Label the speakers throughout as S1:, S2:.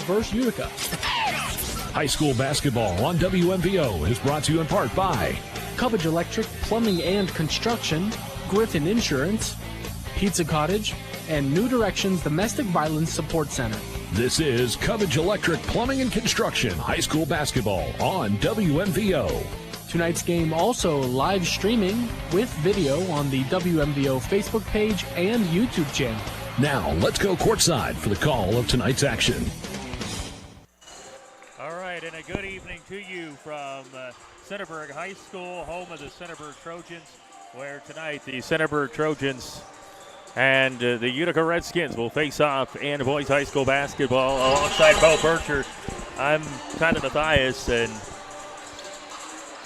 S1: versus Utica.
S2: High school basketball on WMVO is brought to you in part by
S1: Cubbage Electric Plumbing and Construction, Griffin Insurance, Pizza Cottage, and New Directions Domestic Violence Support Center.
S2: This is Cubbage Electric Plumbing and Construction High School Basketball on WMVO.
S1: Tonight's game also live streaming with video on the WMVO Facebook page and YouTube channel.
S2: Now, let's go courtside for the call of tonight's action.
S3: All right, and a good evening to you from Centerburg High School, home of the Centerburg Trojans, where tonight the Centerburg Trojans and the Utica Redskins will face off in boys high school basketball alongside Bo Bircher. I'm kind of Matthias, and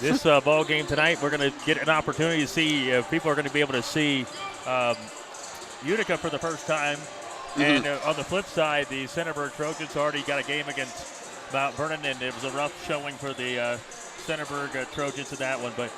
S3: this ball game tonight, we're going to get an opportunity to see people are going to be able to see Utica for the first time. Mm-hmm. And on the flip side, the Centerburg Trojans already got a game against Mount Vernon, and it was a rough showing for the Centerburg Trojans in that one. But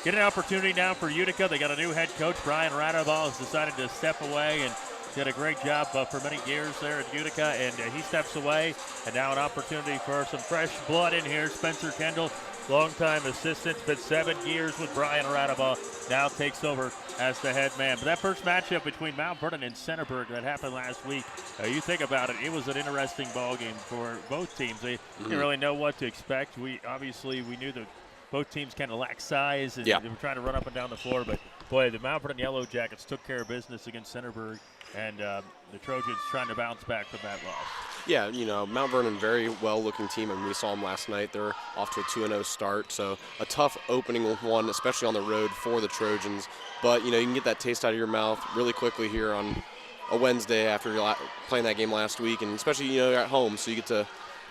S3: get an opportunity now for Utica. They got a new head coach. Brian Radoval has decided to step away and did a great job for many years there at Utica, and he steps away. And now an opportunity for some fresh blood in here. Spencer Kendall, longtime assistant, spent 7 years with Brian Radoval, now takes over as the head man. But that first matchup between Mount Vernon and Centerburg that happened last week, you think about it, it was an interesting ball game for both teams. They didn't really know what to expect. We knew that both teams kind of lack size, and they were trying to run up and down the floor. But, boy, the Mount Vernon Yellow Jackets took care of business against Centerburg, and the Trojans trying to bounce back from that loss.
S4: Yeah, Mount Vernon, very well-looking team, and we saw them last night. They're off to a 2-0 start, so a tough opening one, especially on the road for the Trojans. But, you can get that taste out of your mouth really quickly here on a Wednesday after playing that game last week, and especially, you're at home, so you get to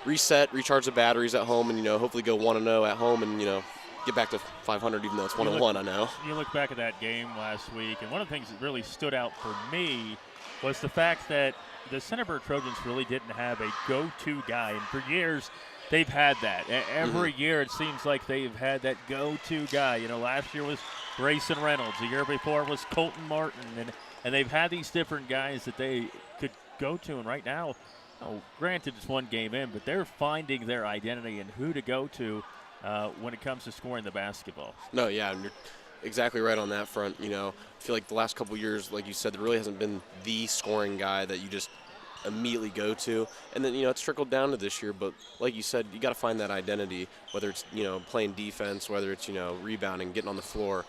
S4: reset, recharge the batteries at home, and, hopefully go 1-0 at home and, get back to 500, even though it's 1-1, I know.
S3: You look back at that game last week, and one of the things that really stood out for me was the fact that the Centerburg Trojans really didn't have a go-to guy. And for years, they've had that. Every year it seems like they've had that go-to guy. Last year was Grayson Reynolds. The year before was Colton Martin. And they've had these different guys that they could go to. And right now, granted it's one game in, but they're finding their identity and who to go to when it comes to scoring the basketball.
S4: No, yeah, and you're exactly right on that front. I feel like the last couple of years, like you said, there really hasn't been the scoring guy that you just immediately go to. And then, it's trickled down to this year. But like you said, you got to find that identity, whether it's, playing defense, whether it's, rebounding, getting on the floor.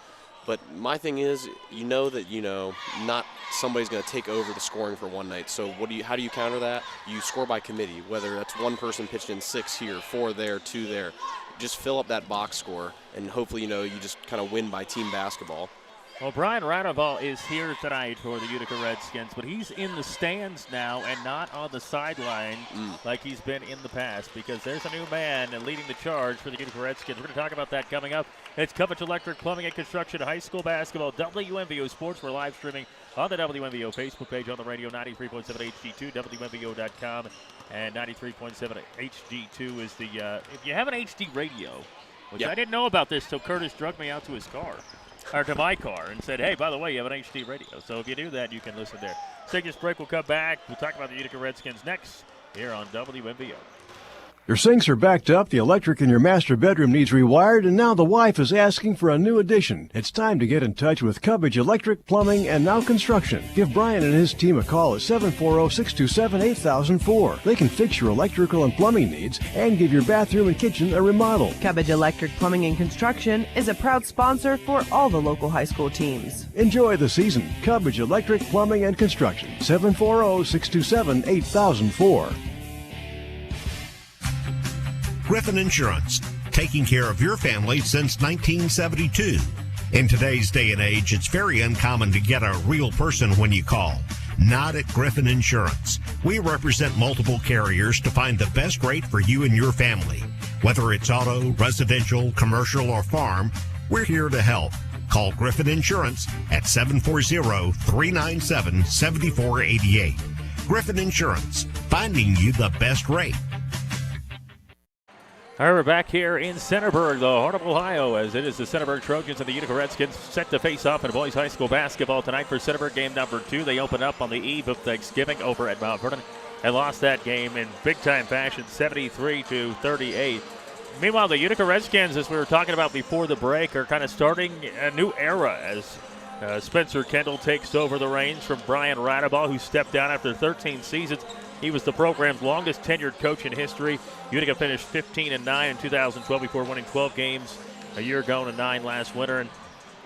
S4: But my thing is, that, not somebody's going to take over the scoring for one night. So how do you counter that? You score by committee, whether that's one person pitched in 6 here, 4 there, 2 there. Just fill up that box score, and hopefully, you just kind of win by team basketball.
S3: Well, Brian Radoval is here tonight for the Utica Redskins, but he's in the stands now and not on the sideline like he's been in the past, because there's a new man leading the charge for the Utica Redskins. We're going to talk about that coming up. It's Cubbage Electric Plumbing and Construction High School Basketball, WMVO Sports. We're live streaming on the WMVO Facebook page, on the radio, 93.7 HD2, WMVO.com, and 93.7 HD2 is the, if you have an HD radio, which I didn't know about this till Curtis drugged me out to his car. Or to my car, and said, hey, by the way, you have an HD radio. So if you do that, you can listen there. Let's take this break. We'll come back. We'll talk about the Utica Redskins next here on WMVO.
S5: Your sinks are backed up, the electric in your master bedroom needs rewired, and now the wife is asking for a new addition. It's time to get in touch with Cubbage Electric, Plumbing, and Now Construction. Give Brian and his team a call at 740-627-8004. They can fix your electrical and plumbing needs and give your bathroom and kitchen a remodel.
S6: Cubbage Electric, Plumbing, and Construction is a proud sponsor for all the local high school teams.
S5: Enjoy the season. Cubbage Electric, Plumbing, and Construction. 740-627-8004.
S7: Griffin Insurance, taking care of your family since 1972. In today's day and age, it's very uncommon to get a real person when you call. Not at Griffin Insurance. We represent multiple carriers to find the best rate for you and your family. Whether it's auto, residential, commercial, or farm, we're here to help. Call Griffin Insurance at 740-397-7488. Griffin Insurance, finding you the best rate.
S3: All right, we're back here in Centerburg, the heart of Ohio, as it is the Centerburg Trojans and the Utica Redskins set to face off in boys high school basketball tonight for Centerburg game number 2. They open up on the eve of Thanksgiving over at Mount Vernon. and lost that game in big-time fashion, 73-38. Meanwhile, the Utica Redskins, as we were talking about before the break, are kind of starting a new era as Spencer Kendall takes over the reins from Brian Radeball, who stepped down after 13 seasons. He was the program's longest tenured coach in history. Utica finished 15-9 in 2012 before winning 12 games a year ago and 9 last winter. And,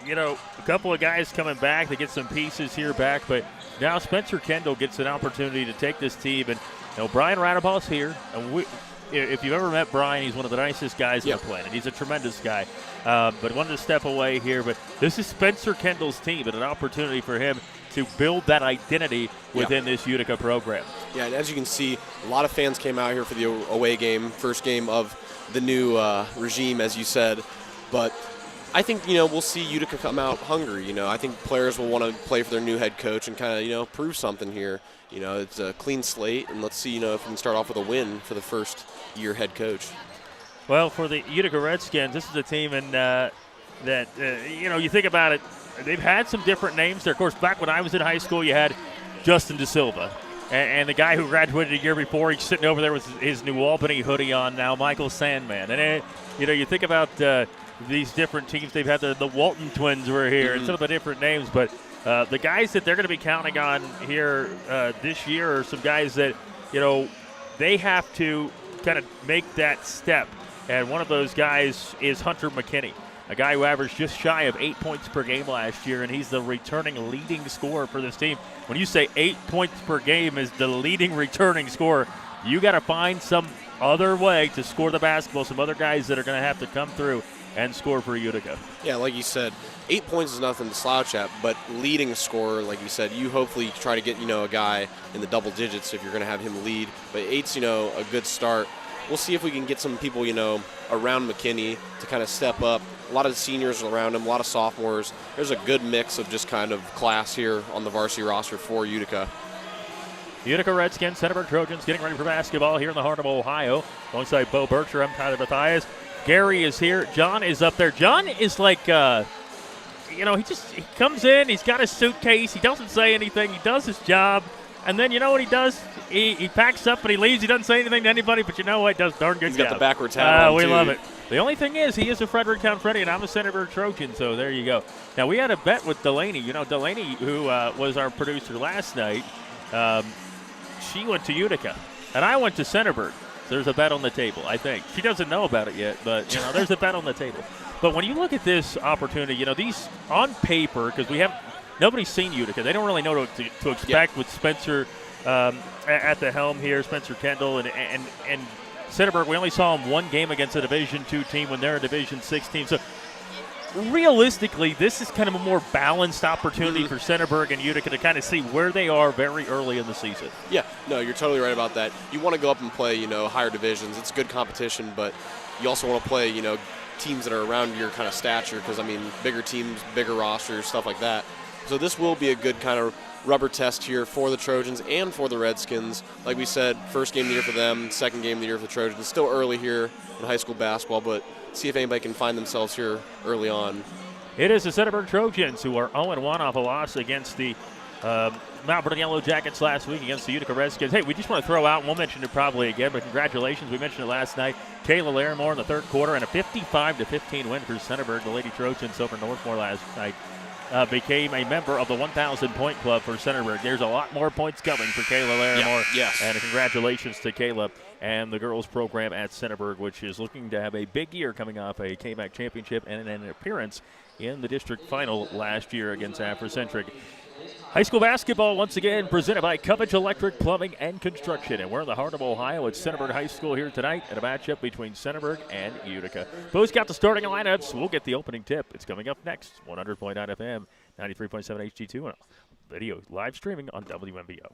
S3: you know, a couple of guys coming back. They get some pieces here back, but now Spencer Kendall gets an opportunity to take this team. And, you know, Brian Radeball's here. And if you've ever met Brian, he's one of the nicest guys on the planet. He's a tremendous guy. But wanted to step away here. But this is Spencer Kendall's team and an opportunity for him to build that identity within this Utica program.
S4: Yeah, and as you can see, a lot of fans came out here for the away game, first game of the new regime, as you said. But I think, you know, we'll see Utica come out hungry. You know, I think players will want to play for their new head coach and kind of, you know, prove something here. You know, it's a clean slate, and let's see, you know, if we can start off with a win for the first year head coach.
S3: Well, for the Utica Redskins, this is a team that, you know, you think about it, they've had some different names there. Of course, back when I was in high school, you had Justin DeSilva. And the guy who graduated a year before, he's sitting over there with his New Albany hoodie on now, Michael Sandman. And, you know, you think about these different teams. They've had the Walton twins were here and some of the different names. But the guys that they're going to be counting on here this year are some guys that, you know, they have to kind of make that step. And one of those guys is Hunter McKinney, a guy who averaged just shy of 8 points per game last year, and he's the returning leading scorer for this team. When you say 8 points per game is the leading returning scorer, you got to find some other way to score the basketball, some other guys that are going to have to come through and score for Utica.
S4: Yeah, like you said, 8 points is nothing to slouch at, but leading scorer, like you said, you hopefully try to get, you know, a guy in the double digits if you're going to have him lead. But 8's, you know, a good start. We'll see if we can get some people, you know, around McKinney to kind of step up. A lot of seniors around him, a lot of sophomores. There's a good mix of just kind of class here on the varsity roster for Utica.
S3: Utica Redskins, Centerburg Trojans getting ready for basketball here in the heart of Ohio. Alongside Bo Berkshire, I'm Tyler Mathias. Gary is here. John is up there. John is like, you know, he comes in, he's got his suitcase, he doesn't say anything, he does his job, and then you know what he does? He packs up and he leaves. He doesn't say anything to anybody, but you know what? He does a darn good job.
S4: He's got the backwards hat on,
S3: we
S4: too.
S3: love it. The only thing is, he is a Fredericktown Freddy, and I'm a Centerburg Trojan, so there you go. Now, we had a bet with Delaney. You know, Delaney, who was our producer last night, she went to Utica, and I went to Centerburg. So there's a bet on the table, I think. She doesn't know about it yet, but, you know, there's a bet on the table. But when you look at this opportunity, you know, these on paper, because nobody's seen Utica. They don't really know what to expect with Spencer at the helm here, Spencer Kendall, and Centerburg. We only saw him one game against a Division II team when they're a Division VI team. So realistically, this is kind of a more balanced opportunity for Centerburg and Utica to kind of see where they are very early in the season.
S4: Yeah, no, you're totally right about that. You want to go up and play, you know, higher divisions. It's good competition, but you also want to play, you know, teams that are around your kind of stature because, I mean, bigger teams, bigger rosters, stuff like that. So this will be a good kind of rubber test here for the Trojans and for the Redskins. Like we said, first game of the year for them, second game of the year for the Trojans. It's still early here in high school basketball, but see if anybody can find themselves here early on.
S3: It is the Centerburg Trojans who are 0-1 off a loss against the Mount Vernon Yellow Jackets last week against the Utica Redskins. Hey, we just want to throw out, and we'll mention it probably again, but congratulations. We mentioned it last night. Kayla Larimore in the third quarter and a 55-15 win for Centerburg. The Lady Trojans over Northmore last night became a member of the 1,000-point club for Centerburg. There's a lot more points coming for Kayla Larimore.
S4: Yeah, yes.
S3: And congratulations to Kayla and the girls program at Centerburg, which is looking to have a big year coming off a KMAC championship and an appearance in the district final last year against Afrocentric. High school basketball once again presented by Cubbage Electric Plumbing and Construction. And we're in the heart of Ohio at Centerburg High School here tonight at a matchup between Centerburg and Utica. Bo's got the starting lineups. We'll get the opening tip. It's coming up next. 100.9 FM, 93.7 HD2, and video live streaming on WMBO.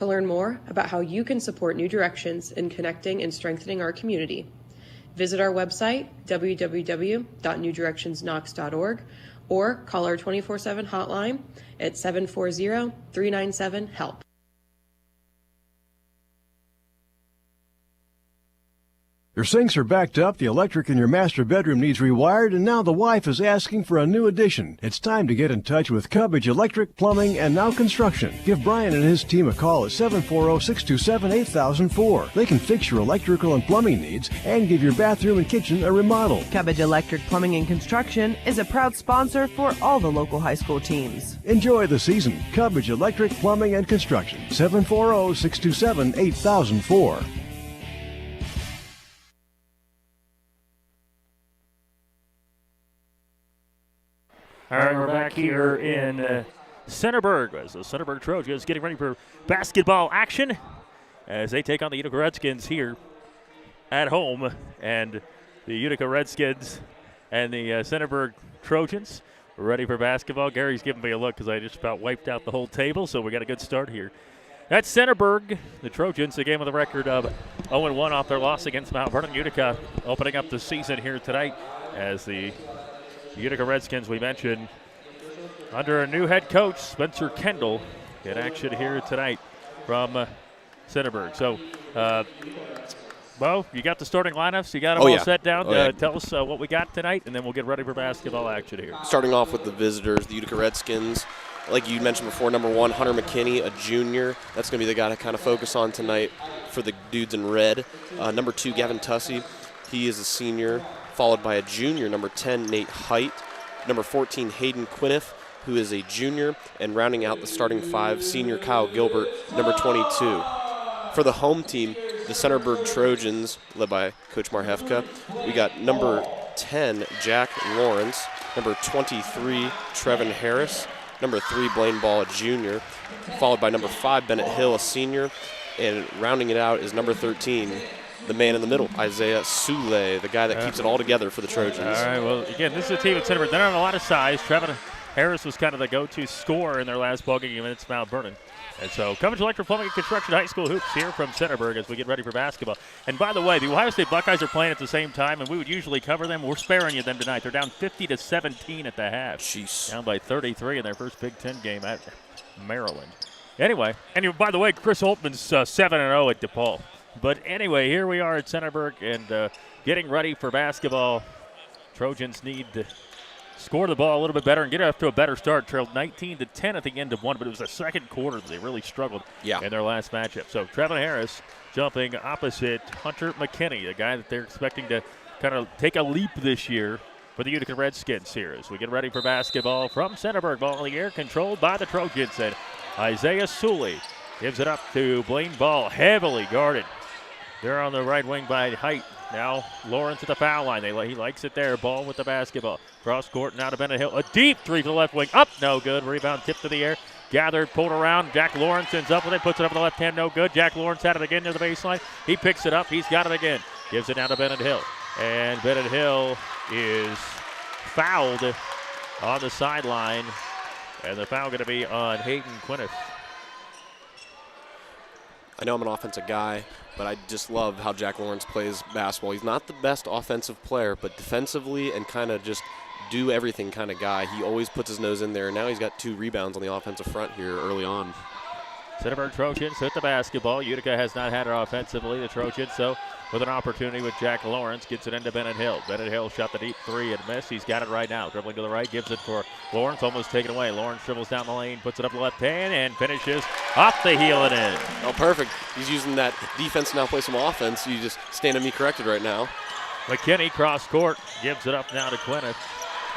S8: To learn more about how you can support New Directions in connecting and strengthening our community, visit our website, www.newdirectionsknox.org, or call our 24/7 hotline at 740-397-HELP.
S5: Your sinks are backed up, the electric in your master bedroom needs rewired, and now the wife is asking for a new addition. It's time to get in touch with Cubbage Electric, Plumbing, and Now Construction. Give Brian and his team a call at 740-627-8004. They can fix your electrical and plumbing needs and give your bathroom and kitchen a remodel.
S6: Cubbage Electric Plumbing and Construction is a proud sponsor for all the local high school teams.
S5: Enjoy the season. Cubbage Electric, Plumbing, and Construction. 740-627-8004.
S3: All right, we're back here in Centerburg as the Centerburg Trojans getting ready for basketball action as they take on the Utica Redskins here at home. And the Utica Redskins and the Centerburg Trojans are ready for basketball. Gary's giving me a look because I just about wiped out the whole table, so we got a good start here. That's Centerburg. The Trojans, a game with a record of 0-1 off their loss against Mount Vernon. Utica opening up the season here tonight as the Utica Redskins, we mentioned, under a new head coach, Spencer Kendall, in action here tonight from Centerburg. So, Bo, you got the starting lineups? You got them all set down? Tell us what we got tonight, and then we'll get ready for basketball action here.
S4: Starting off with the visitors, the Utica Redskins. Like you mentioned before, number 1, Hunter McKinney, a junior. That's going to be the guy to kind of focus on tonight for the dudes in red. Number 2, Gavin Tussey. He is a senior, followed by a junior, number 10, Nate Height. Number 14, Hayden Quiniff, who is a junior. And rounding out the starting 5, senior Kyle Gilbert, number 22. For the home team, the Centerburg Trojans, led by Coach Marhefka, we got number 10, Jack Lawrence, number 23, Trevin Harris, number 3, Blaine Ball, a junior, followed by number 5, Bennett Hill, a senior, and rounding it out is number 13, the man in the middle, Isaiah Sule, the guy that keeps it all together for the Trojans.
S3: All right, well, again, this is a team at Centerburg. They don't have a lot of size. Trevin Harris was kind of the go-to scorer in their last ballgame against Mount Vernon. And so, Cubbage Electric Plumbing and Construction High School hoops here from Centerburg as we get ready for basketball. And by the way, the Ohio State Buckeyes are playing at the same time, and we would usually cover them. We're sparing you them tonight. They're down 50-17 at the half.
S4: Jeez.
S3: Down by 33 in their first Big Ten game at Maryland. Anyway, and by the way, Chris Holtman's 7-0 at DePaul. But anyway, here we are at Centerburg and getting ready for basketball. Trojans need to score the ball a little bit better and get off to a better start. Trailed 19-10 at the end of one, but it was the second quarter that they really struggled in their last matchup. So Trevin Harris jumping opposite Hunter McKinney, a guy that they're expecting to kind of take a leap this year for the Utica Redskins here as we get ready for basketball from Centerburg. Ball in the air, controlled by the Trojans, and Isaiah Suley gives it up to Blaine Ball, heavily guarded. They're on the right wing by Height. Now Lawrence at the foul line. He likes it there. Ball with the basketball. Cross court now to Bennett Hill. A deep three to the left wing. Up, no good. Rebound tipped to the air. Gathered, pulled around. Jack Lawrence ends up with it. Puts it up with the left hand. No good. Jack Lawrence had it again near the baseline. He picks it up. He's got it again. Gives it down to Bennett Hill. And Bennett Hill is fouled on the sideline. And the foul going to be on Hayden Quiniff.
S4: I know I'm an offensive guy, but I just love how Jack Lawrence plays basketball. He's not the best offensive player, but defensively and kind of just do everything kind of guy. He always puts his nose in there. Now he's got 2 rebounds on the offensive front here early on.
S3: Centerburg Trojans hit the basketball. Utica has not had it offensively. The Trojans, so with an opportunity with Jack Lawrence, gets it into Bennett Hill. Bennett Hill shot the deep 3 and missed. He's got it right now. Dribbling to the right, gives it for Lawrence, almost taken away. Lawrence dribbles down the lane, puts it up the left hand, and finishes off the heel and in.
S4: Oh, perfect. He's using that defense to now play some offense. You just stand to me corrected right now.
S3: McKinney cross court, gives it up now to Quiniff.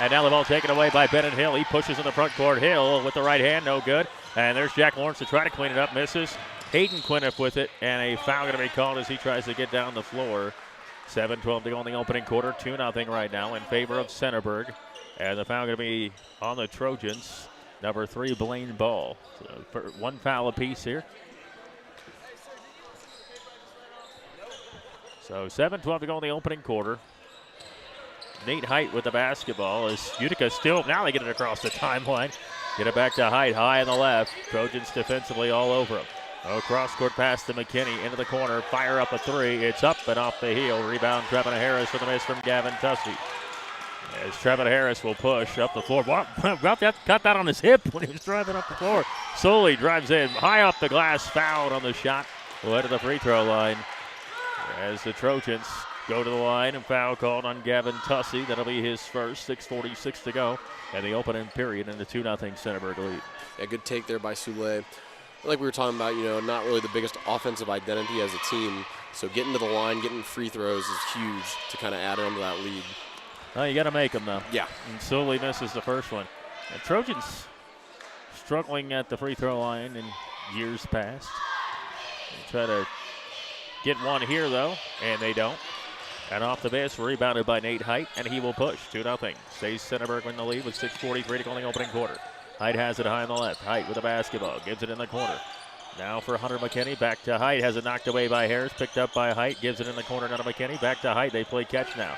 S3: And now the ball taken away by Bennett Hill. He pushes in the front court. Hill with the right hand, no good. And there's Jack Lawrence to try to clean it up, misses. Hayden Quiniff with it, and a foul going to be called as he tries to get down the floor. 7-12 to go in the opening quarter, 2-0 right now in favor of Centerburg. And the foul going to be on the Trojans. Number 3, Blaine Ball. So for 1 foul apiece here. So 7-12 to go in the opening quarter. Nate Height with the basketball as Utica still, now they get it across the timeline. Get it back to Height, high on the left. Trojans defensively all over him. Cross court pass to McKinney into the corner. Fire up a three. It's up and off the heel. Rebound Trevin Harris for the miss from Gavin Tussey. As Trevin Harris will push up the floor. Got that on his hip when he was driving up the floor. Solely drives in. High off the glass. Fouled on the shot. Will head to the free throw line. As the Trojans go to the line, and foul called on Gavin Tussey. That'll be his first. 6:46 to go. And the opening period in the 2-0 Centerburg lead.
S4: Yeah, good take there by Soule. Like we were talking about, not really the biggest offensive identity as a team. So getting to the line, getting free throws is huge to kind of add on to that lead.
S3: Well, you got to make them, though.
S4: Yeah.
S3: And Sully misses the first one. The Trojans struggling at the free throw line in years past. They try to get one here, though, and they don't. And off the miss, rebounded by Nate Height, and he will push 2-0. Stays Centerburg in the lead with 6:43 to go in the opening quarter. Height has it high on the left. Height with the basketball. Gives it in the corner. Now for Hunter McKinney. Back to Height. Has it knocked away by Harris. Picked up by Height. Gives it in the corner now to McKinney. Back to Height. They play catch now.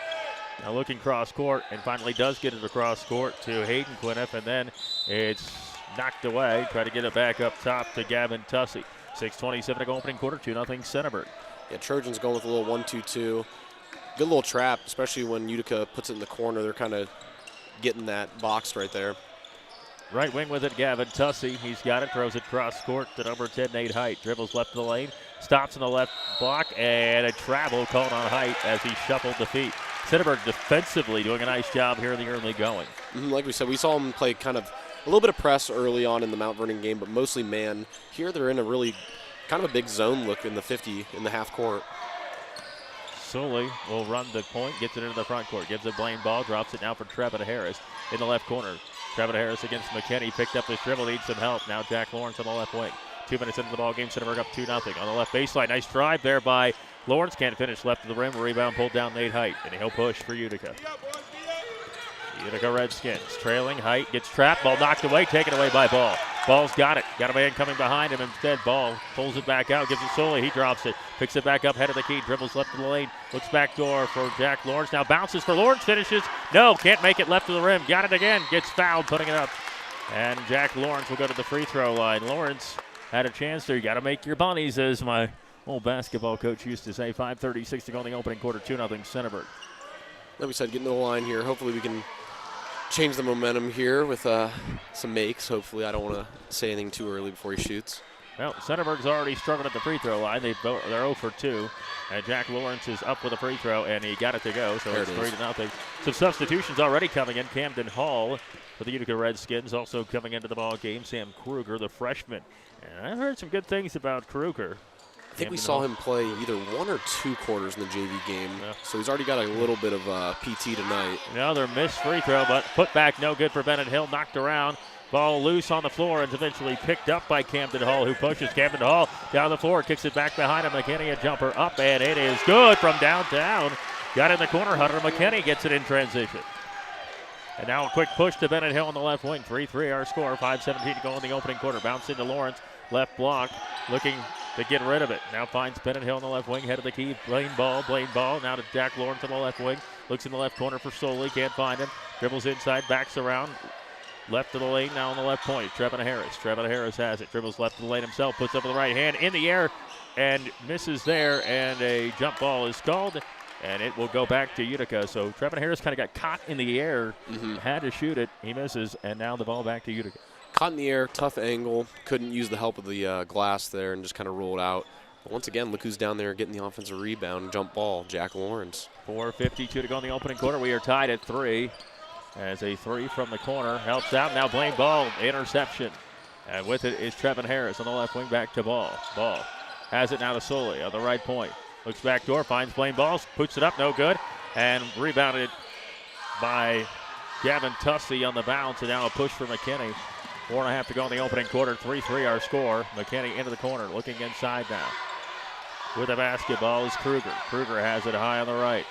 S3: Now looking cross court, and finally does get it across court to Hayden Quinniff, and then it's knocked away. Try to get it back up top to Gavin Tussey. 6:27 to go opening quarter. 2-0 Centerburg.
S4: Yeah, Trojans going with a little 1-2-2. Good little trap, especially when Utica puts it in the corner. They're kind of getting that box right there.
S3: Right wing with it, Gavin Tussey. He's got it, throws it cross court to number 10, Nate Height. Dribbles left of the lane, stops in the left block, and a travel called on Height as he shuffled the feet. Centerburg defensively doing a nice job here in the early going.
S4: Like we said, we saw them play kind of a little bit of press early on in the Mount Vernon game, but mostly man. Here they're in a really kind of a big zone look in the 50 in the half court.
S3: Sully will run the point, gets it into the front court, gives it Blaine Ball, drops it now for Trevin Harris in the left corner. Trevin Harris against McKinney, picked up his dribble, needs some help. Now Jack Lawrence on the left wing. 2 minutes into the ball game, Centerburg up 2-0 on the left baseline. Nice drive there by Lawrence, can't finish left of the rim. Rebound pulled down Nate Height, and he'll push for Utica. Utica Redskins trailing. Height gets trapped, ball knocked away, taken away by Ball. Ball's got it. Got a man coming behind him instead. Ball pulls it back out, gives it Sully. He drops it, picks it back up, head of the key, dribbles left of the lane, looks back door for Jack Lawrence. Now bounces for Lawrence, finishes. No, can't make it left of the rim. Got it again, gets fouled, putting it up. And Jack Lawrence will go to the free throw line. Lawrence had a chance there. You got to make your bunnies, as my old basketball coach used to say. 5:36 to go in the opening quarter, 2-0 Centerburg.
S4: Like we said, getting to the line here. Hopefully we can change the momentum here with some makes. Hopefully, I don't want to say anything too early before he shoots.
S3: Well, Centerburg's already struggled at the free throw line. They're 0 for 2. And Jack Lawrence is up with a free throw, and he got it to go, so it's 3-0. Some substitutions already coming in. Camden Hall for the Utica Redskins also coming into the ball game. Sam Kruger, the freshman. And I've heard some good things about Kruger.
S4: I think we saw him play either 1 or 2 quarters in the JV game, so he's already got a little bit of PT tonight.
S3: Another missed free throw, but put back no good for Bennett Hill. Knocked around. Ball loose on the floor and eventually picked up by Camden Hall, who pushes Camden Hall down the floor, kicks it back behind him. McKinney, a jumper up, and it is good from downtown. Got in the corner. Hunter McKinney gets it in transition. And now a quick push to Bennett Hill on the left wing. 3-3 our score. 5:17 to go in the opening quarter. Bounce into Lawrence. Left block. Looking to get rid of it. Now finds Bennett Hill on the left wing. Head of the key. Blaine Ball. Now to Jack Lawrence on the left wing. Looks in the left corner for Soley. Can't find him. Dribbles inside. Backs around. Left of the lane, now on the left point. Trevin Harris has it. Dribbles left of the lane himself. Puts up with the right hand in the air and misses there. And a jump ball is called. And it will go back to Utica. So Trevin Harris kind of got caught in the air. Had to shoot it. He misses. And now the ball back to Utica.
S4: Caught in the air, tough angle. Couldn't use the help of the glass there and just kind of rolled out. But once again, look who's down there getting the offensive rebound. Jump ball, Jack Lawrence.
S3: 4:52 to go in the opening quarter. We are tied at 3. As a 3 from the corner helps out. Now Blaine Ball, interception. And with it is Trevin Harris on the left wing, back to Ball. Ball has it now to Sully on the right point. Looks back door, finds Blaine Ball, puts it up, no good. And rebounded by Gavin Tussey on the bounce. And now a push for McKinney. 4.5 to go in the opening quarter. 3-3 our score. McKinney into the corner, looking inside now. With the basketball is Kruger. Kruger has it high on the right.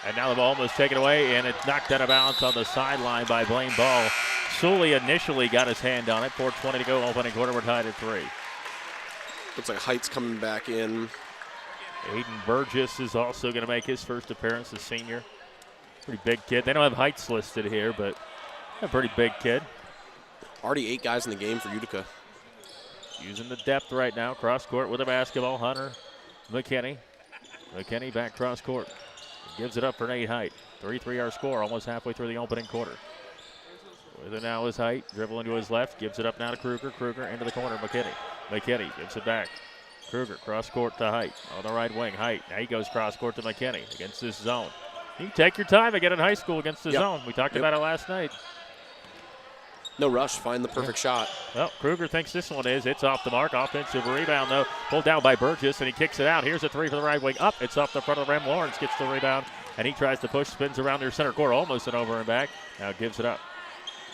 S3: And now the ball was taken away, and it's knocked out of bounds on the sideline by Blaine Ball. Sully initially got his hand on it. 4:20 to go, opening quarter. We're tied at 3.
S4: Looks like Height's coming back in.
S3: Aiden Burgess is also going to make his first appearance, the senior. Pretty big kid. They don't have heights listed here, but a pretty big kid.
S4: Already 8 guys in the game for Utica.
S3: using the depth right now. Cross court with a basketball. Hunter McKinney. McKinney back cross court. Gives it up for Nate Height. 3-3 our score, almost halfway through the opening quarter. With it now is Height. Dribbling to his left. Gives it up now to Kruger. Kruger into the corner. McKinney. McKinney gives it back. Kruger cross court to Height. On the right wing. Height. Now he goes cross court to McKinney against this zone. You can take your time again in high school against the zone. We talked about it last night.
S4: No rush. Find the perfect shot.
S3: Well, Kruger thinks this one is. It's off the mark. Offensive rebound, though. Pulled down by Burgess, and he kicks it out. Here's a three for the right wing. Up. It's off the front of the rim. Lawrence gets the rebound, and he tries to push. Spins around near center court. Almost an over and back. Now gives it up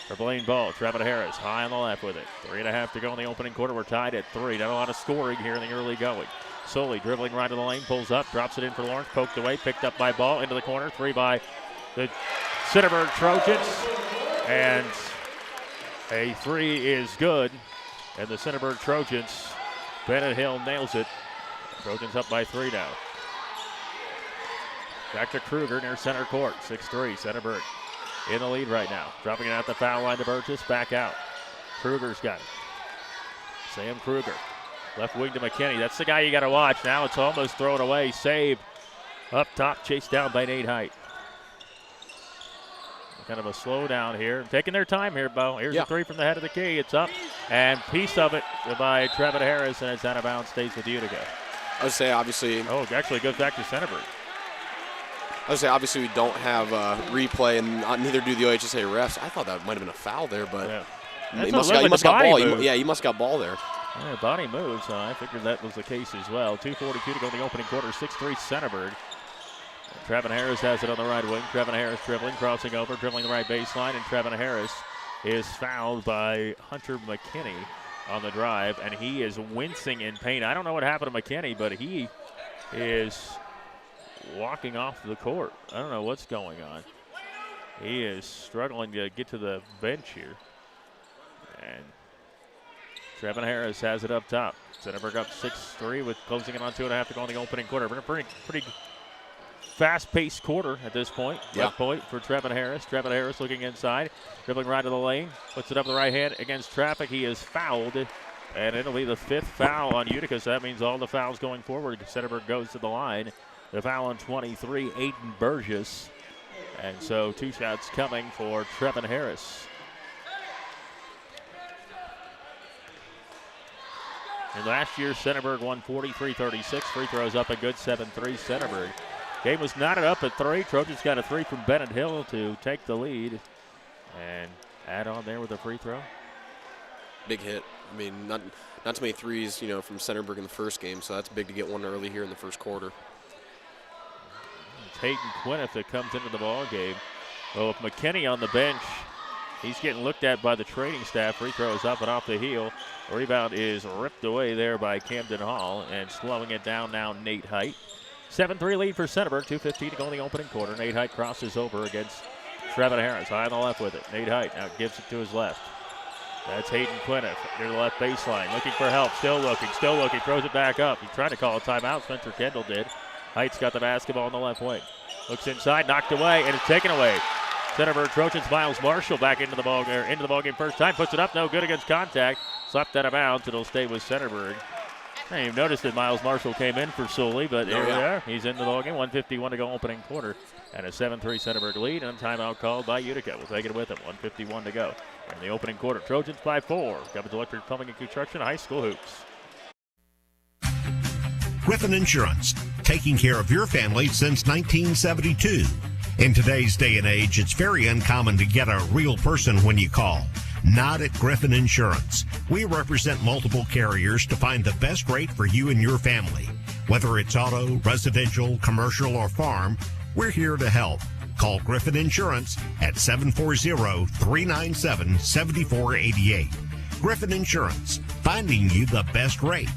S3: for Blaine Ball. Trevin Harris high on the left with it. 3.5 to go in the opening quarter. We're tied at 3. Not a lot of scoring here in the early going. Soley dribbling right to the lane. Pulls up. Drops it in for Lawrence. Poked away. Picked up by Ball. Into the corner. 3 by the Centerburg Trojans. And a 3 is good. And the Centerburg Trojans, Bennett Hill nails it. Trojans up by 3 now. Back to Kruger near center court. 6-3. Centerburg in the lead right now. Dropping it out the foul line to Burgess. Back out. Kruger's got it. Sam Kruger. Left wing to McKinney. That's the guy you got to watch. Now it's almost thrown away. Save up top. Chased down by Nate Height. Kind of a slowdown here. Taking their time here, Bo. Here's a 3 from the head of the key. It's up. And piece of it by Trevin Harris. And it's out of bounds. Stays with Utica.
S4: I would say, obviously.
S3: Oh, it actually goes back to Centerburg.
S4: I would say, obviously, we don't have replay, and neither do the OHSA refs. I thought that might have been a foul there, but he must have got ball. He must have got ball there.
S3: Yeah, body moves. I figured that was the case as well. 2:42 to go in the opening quarter. 6-3 Centerburg. Trevin Harris has it on the right wing. Trevin Harris dribbling, crossing over, dribbling the right baseline, and Trevin Harris is fouled by Hunter McKinney on the drive, and he is wincing in pain. I don't know what happened to McKinney, but he is walking off the court. I don't know what's going on. He is struggling to get to the bench here. And Trevin Harris has it up top. Centerburg up 6-3 with closing it on 2.5 to go in the opening quarter. Pretty fast-paced quarter at this point. Left point for Trevin Harris. Trevin Harris looking inside, dribbling right to the lane, puts it up the right hand against traffic. He is fouled, and it'll be the 5th foul on Utica, so that means all the fouls going forward. Centerburg goes to the line. The foul on 23, Aiden Burgess. And so 2 shots coming for Trevin Harris. And last year, Centerburg won 43-36. Free throws up a good 7-3 Centerburg. Game was knotted up at 3. Trojans got a 3 from Bennett Hill to take the lead. And add on there with a free throw.
S4: Big hit. I mean, not too many threes, from Centerburg in the first game, so that's big to get one early here in the first quarter.
S3: It's Hayden Quinniff that comes into the ball game. Well, with McKinney on the bench, he's getting looked at by the training staff. Free throw is up and off the heel. Rebound is ripped away there by Camden Hall, and slowing it down now, Nate Height. 7-3 lead for Centerburg. 2:15 to go in the opening quarter. Nate Height crosses over against Trevin Harris. High on the left with it. Nate Height now gives it to his left. That's Hayden Quinniff near the left baseline. Looking for help. Still looking. Throws it back up. He tried to call a timeout. Spencer Kendall did. Height's got the basketball on the left wing. Looks inside. Knocked away. And it's taken away. Centerburg Trojans. Miles Marshall back into the ball game first time. Puts it up. No good against contact. Slapped out of bounds. It'll stay with Centerburg. I didn't even notice that Miles Marshall came in for Sully, but there we are. He's in the ballgame. 1:51 to go opening quarter. And a 7-3 Centerburg lead, and a timeout called by Utica. We'll take it with him. 1:51 to go in the opening quarter. Trojans by 4. Cubbage Electric Plumbing and Construction, high school hoops.
S7: Griffin Insurance, taking care of your family since 1972. In today's day and age, it's very uncommon to get a real person when you call. Not at Griffin Insurance. We represent multiple carriers to find the best rate for you and your family. Whether it's auto, residential, commercial, or farm, we're here to help. Call Griffin Insurance at 740-397-7488. Griffin Insurance, finding you the best rate.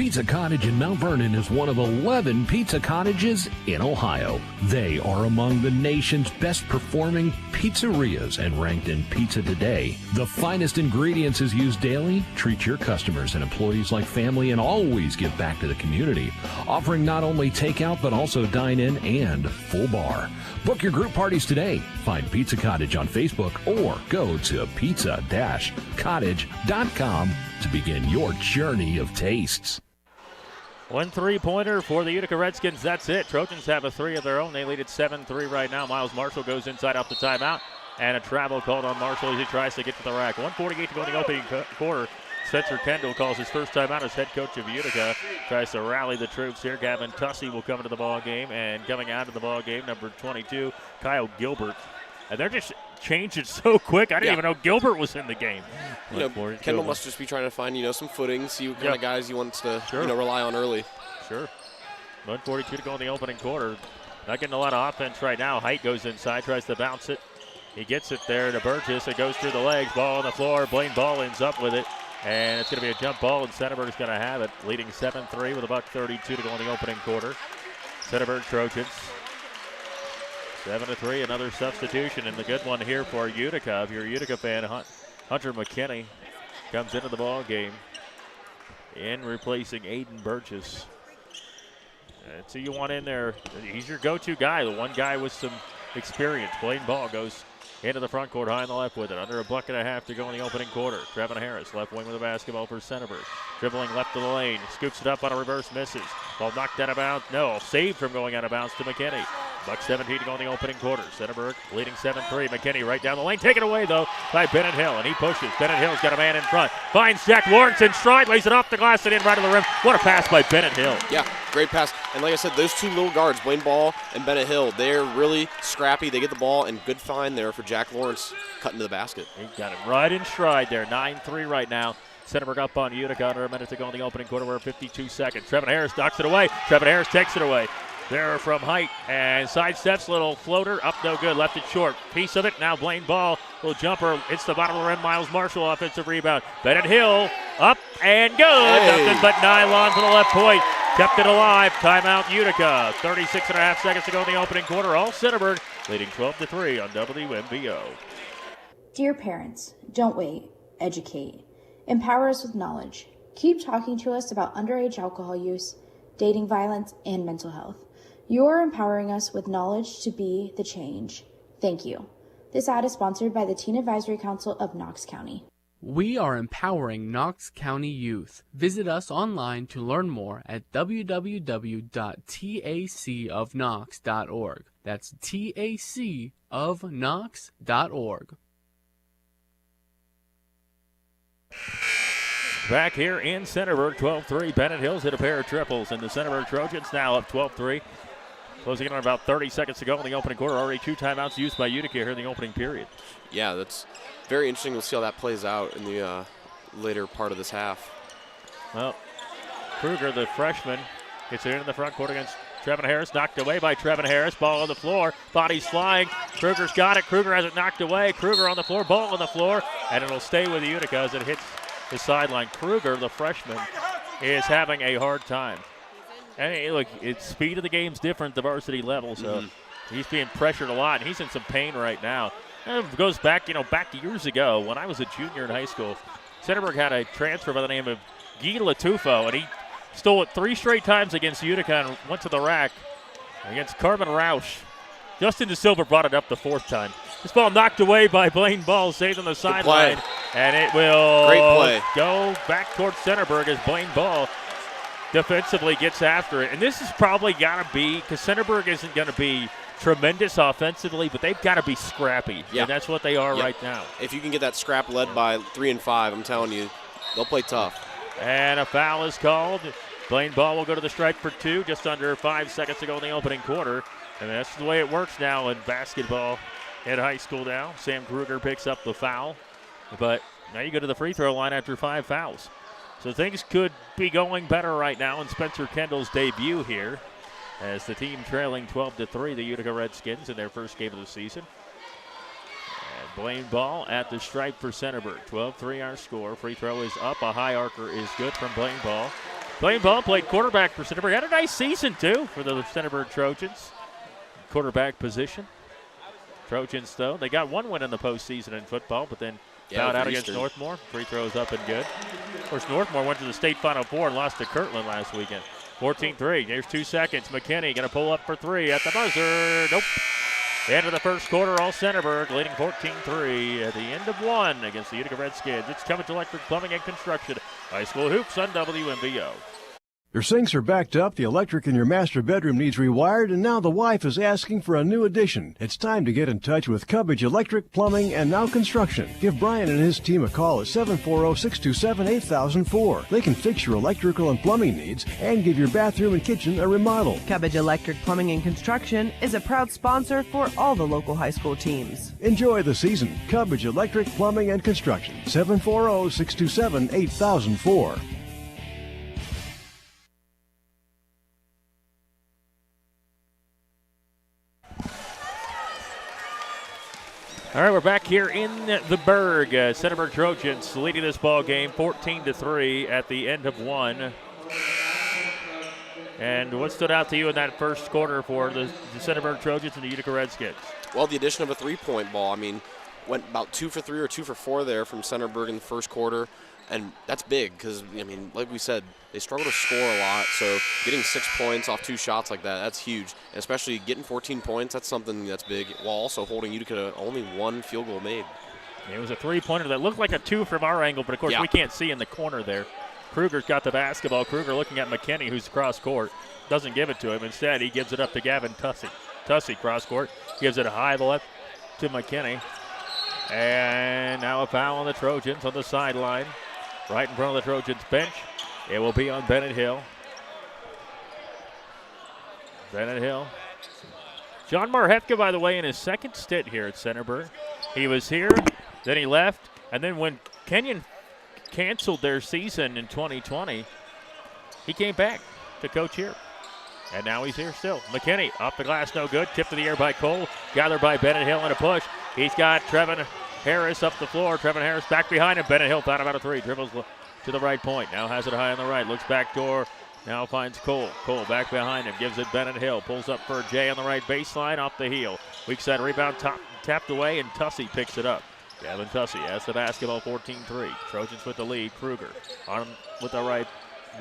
S2: Pizza Cottage in Mount Vernon is one of 11 pizza cottages in Ohio. They are among the nation's best performing pizzerias and ranked in Pizza Today. The finest ingredients is used daily. Treat your customers and employees like family and always give back to the community. Offering not only takeout but also dine-in and full bar. Book your group parties today. Find Pizza Cottage on Facebook or go to pizza-cottage.com to begin your journey of tastes.
S3: 1 3-pointer for the Utica Redskins. That's it. Trojans have a 3 of their own. They lead at 7-3 right now. Miles Marshall goes inside off the timeout. And a travel called on Marshall as he tries to get to the rack. 1:48 to go in the opening quarter. Spencer Kendall calls his first time out as head coach of Utica. Tries to rally the troops here. Gavin Tussey will come into the ball game. And coming out of the ball game, number 22, Kyle Gilbert. And they're just changing so quick. I didn't even know Gilbert was in the game.
S4: Kendall must just be trying to find, some footing, see what kind of guys he wants to, rely on early.
S3: Sure. 1:42 to go in the opening quarter. Not getting a lot of offense right now. Height goes inside, tries to bounce it. He gets it there to Burgess. It goes through the legs. Ball on the floor. Blaine Ball ends up with it. And it's going to be a jump ball, and Centerburg's going to have it, leading 7-3 with about 32 to go in the opening quarter. Centerburg Trojans 7-3, another substitution, and the good one here for Utica. If you're a Utica fan, Hunter McKinney comes into the ball game in replacing Aiden Burgess. That's who you want in there. He's your go-to guy, the one guy with some experience. Blaine Ball goes into the front court, high on the left with it. Under a bucket and a half to go in the opening quarter. Trevin Harris, left wing with the basketball for Centerburg. Dribbling left of the lane, scoops it up on a reverse, misses. Ball knocked out of bounds. No, saved from going out of bounds to McKinney. Buck 17 to go in the opening quarter. Centerburg leading 7-3. McKinney right down the lane. Taken away, though, by Bennett Hill, and he pushes. Bennett Hill's got a man in front. Finds Jack Lawrence in stride, lays it off the glass and in right to the rim. What a pass by Bennett Hill.
S4: Yeah, great pass. And like I said, those two little guards, Blaine Ball and Bennett Hill, they're really scrappy. They get the ball, and good find there for Jack Lawrence cutting to the basket.
S3: He got it right in stride there. 9-3 right now. Centerburg up on Utica. Under a minute to go in the opening quarter. We're at 52 seconds. Trevin Harris knocks it away. Trevin Harris takes it away. There from Height and sidesteps, little floater, up no good, left it short. Piece of it, now Blaine Ball, little jumper, hits the bottom of the rim, Miles Marshall, offensive rebound. Bennett Hill, up and good, nothing but nylon to the left point. Kept it alive, timeout Utica. 36.5 seconds to go in the opening quarter, all Centerburg leading 12-3 on WMVO.
S9: Dear parents, don't wait, educate. Empower us with knowledge. Keep talking to us about underage alcohol use, dating violence, and mental health. You are empowering us with knowledge to be the change. Thank you. This ad is sponsored by the Teen Advisory Council of Knox County.
S1: We are empowering Knox County youth. Visit us online to learn more at www.tacofknox.org. That's tacofknox.org.
S3: Back here in Centerburg, 12-3. Bennett Hill's hit a pair of triples, and the Centerburg Trojans now up 12-3. Closing in on about 30 seconds to go in the opening quarter. Already 2 timeouts used by Utica here in the opening period.
S4: Yeah, that's very interesting. We'll see how that plays out in the later part of this half.
S3: Well, Kruger, the freshman, gets it in the front court against Trevin Harris. Knocked away by Trevin Harris. Ball on the floor. Bodies flying. Kruger's got it. Kruger has it knocked away. Kruger on the floor. Ball on the floor. And it'll stay with Utica as it hits the sideline. Kruger, the freshman, is having a hard time. And hey, look, it's speed of the game's different at the varsity level, so he's being pressured a lot, and he's in some pain right now. And it goes back, back years ago when I was a junior in high school. Centerburg had a transfer by the name of Guy Latufo, and he stole it 3 straight times against Utica and went to the rack against Carmen Roush. Justin DeSilva brought it up the 4th time. This ball knocked away by Blaine Ball, saved on the sideline, and it will go back towards Centerburg as Blaine Ball defensively gets after it. And this has probably got to be, because Centerburg isn't going to be tremendous offensively, but they've got to be scrappy, and that's what they are right now.
S4: If you can get that scrap led by 3 and 5, I'm telling you, they'll play tough.
S3: And a foul is called. Blaine Ball will go to the stripe for 2, just under 5 seconds to go in the opening quarter. And that's the way it works now in basketball at high school now. Sam Kruger picks up the foul, but now you go to the free throw line after 5 fouls. So things could be going better right now in Spencer Kendall's debut here as the team trailing 12-3, the Utica Redskins, in their first game of the season. And Blaine Ball at the stripe for Centerburg. 12-3 our score. Free throw is up. A high arcer is good from Blaine Ball. Playing ball, played quarterback for Centerburg. Had a nice season, too, for the Centerburg Trojans. Quarterback position. Trojans, though, they got one win in the postseason in football, but then fouled out against Northmore. Free throws up and good. Of course, Northmore went to the state Final Four and lost to Kirtland last weekend. 14-3. Here's 2 seconds. McKinney going to pull up for 3 at the buzzer. Nope. End of the first quarter, all Centerburg leading 14-3 at the end of 1 against the Utica Redskins. It's Cubbage Electric Plumbing and Construction. High School Hoops on WMBO.
S5: Your sinks are backed up, the electric in your master bedroom needs rewired, and now the wife is asking for a new addition. It's time to get in touch with Cubbage Electric, Plumbing, and Now Construction. Give Brian and his team a call at 740-627-8004. They can fix your electrical and plumbing needs and give your bathroom and kitchen a remodel.
S6: Cubbage Electric Plumbing and Construction is a proud sponsor for all the local high school teams.
S5: Enjoy the season. Cubbage Electric, Plumbing, and Construction. 740-627-8004.
S3: All right, we're back here in the Berg. Centerburg Trojans leading this ball game 14-3 at the end of 1. And what stood out to you in that first quarter for the Centerburg Trojans and the Utica Redskins?
S4: Well, the addition of a three-point ball. I mean, went about 2 for 3 or 2 for 4 there from Centerburg in the first quarter. And that's big because, I mean, like we said, they struggle to score a lot. So getting 6 points off 2 shots like that, that's huge. And especially getting 14 points, that's something that's big, while also holding Utica to only 1 field goal made.
S3: It was a 3-pointer that looked like a 2 from our angle, but, of course, we can't see in the corner there. Kruger's got the basketball. Kruger looking at McKinney, who's cross court. Doesn't give it to him. Instead, he gives it up to Gavin Tussey. Tussey cross court. Gives it a high left to McKinney. And now a foul on the Trojans on the sideline. Right in front of the Trojans bench. It will be on Bennett Hill. Bennett Hill. John Marhefka, by the way, in his second stint here at Centerburg. He was here, then he left, and then when Kenyon canceled their season in 2020, he came back to coach here. And now he's here still. McKinney off the glass, no good. Tipped to the air by Cole. Gathered by Bennett Hill in a push. He's got Trevin Harris up the floor. Trevin Harris back behind him. Bennett Hill found him out of 3. Dribbles to the right point. Now has it high on the right. Looks back door. Now finds Cole. Cole back behind him. Gives it Bennett Hill. Pulls up for Jay on the right baseline. Off the heel. Weak side rebound tapped away, and Tussey picks it up. Gavin Tussey has the basketball, 14-3. Trojans with the lead. Kruger on with the right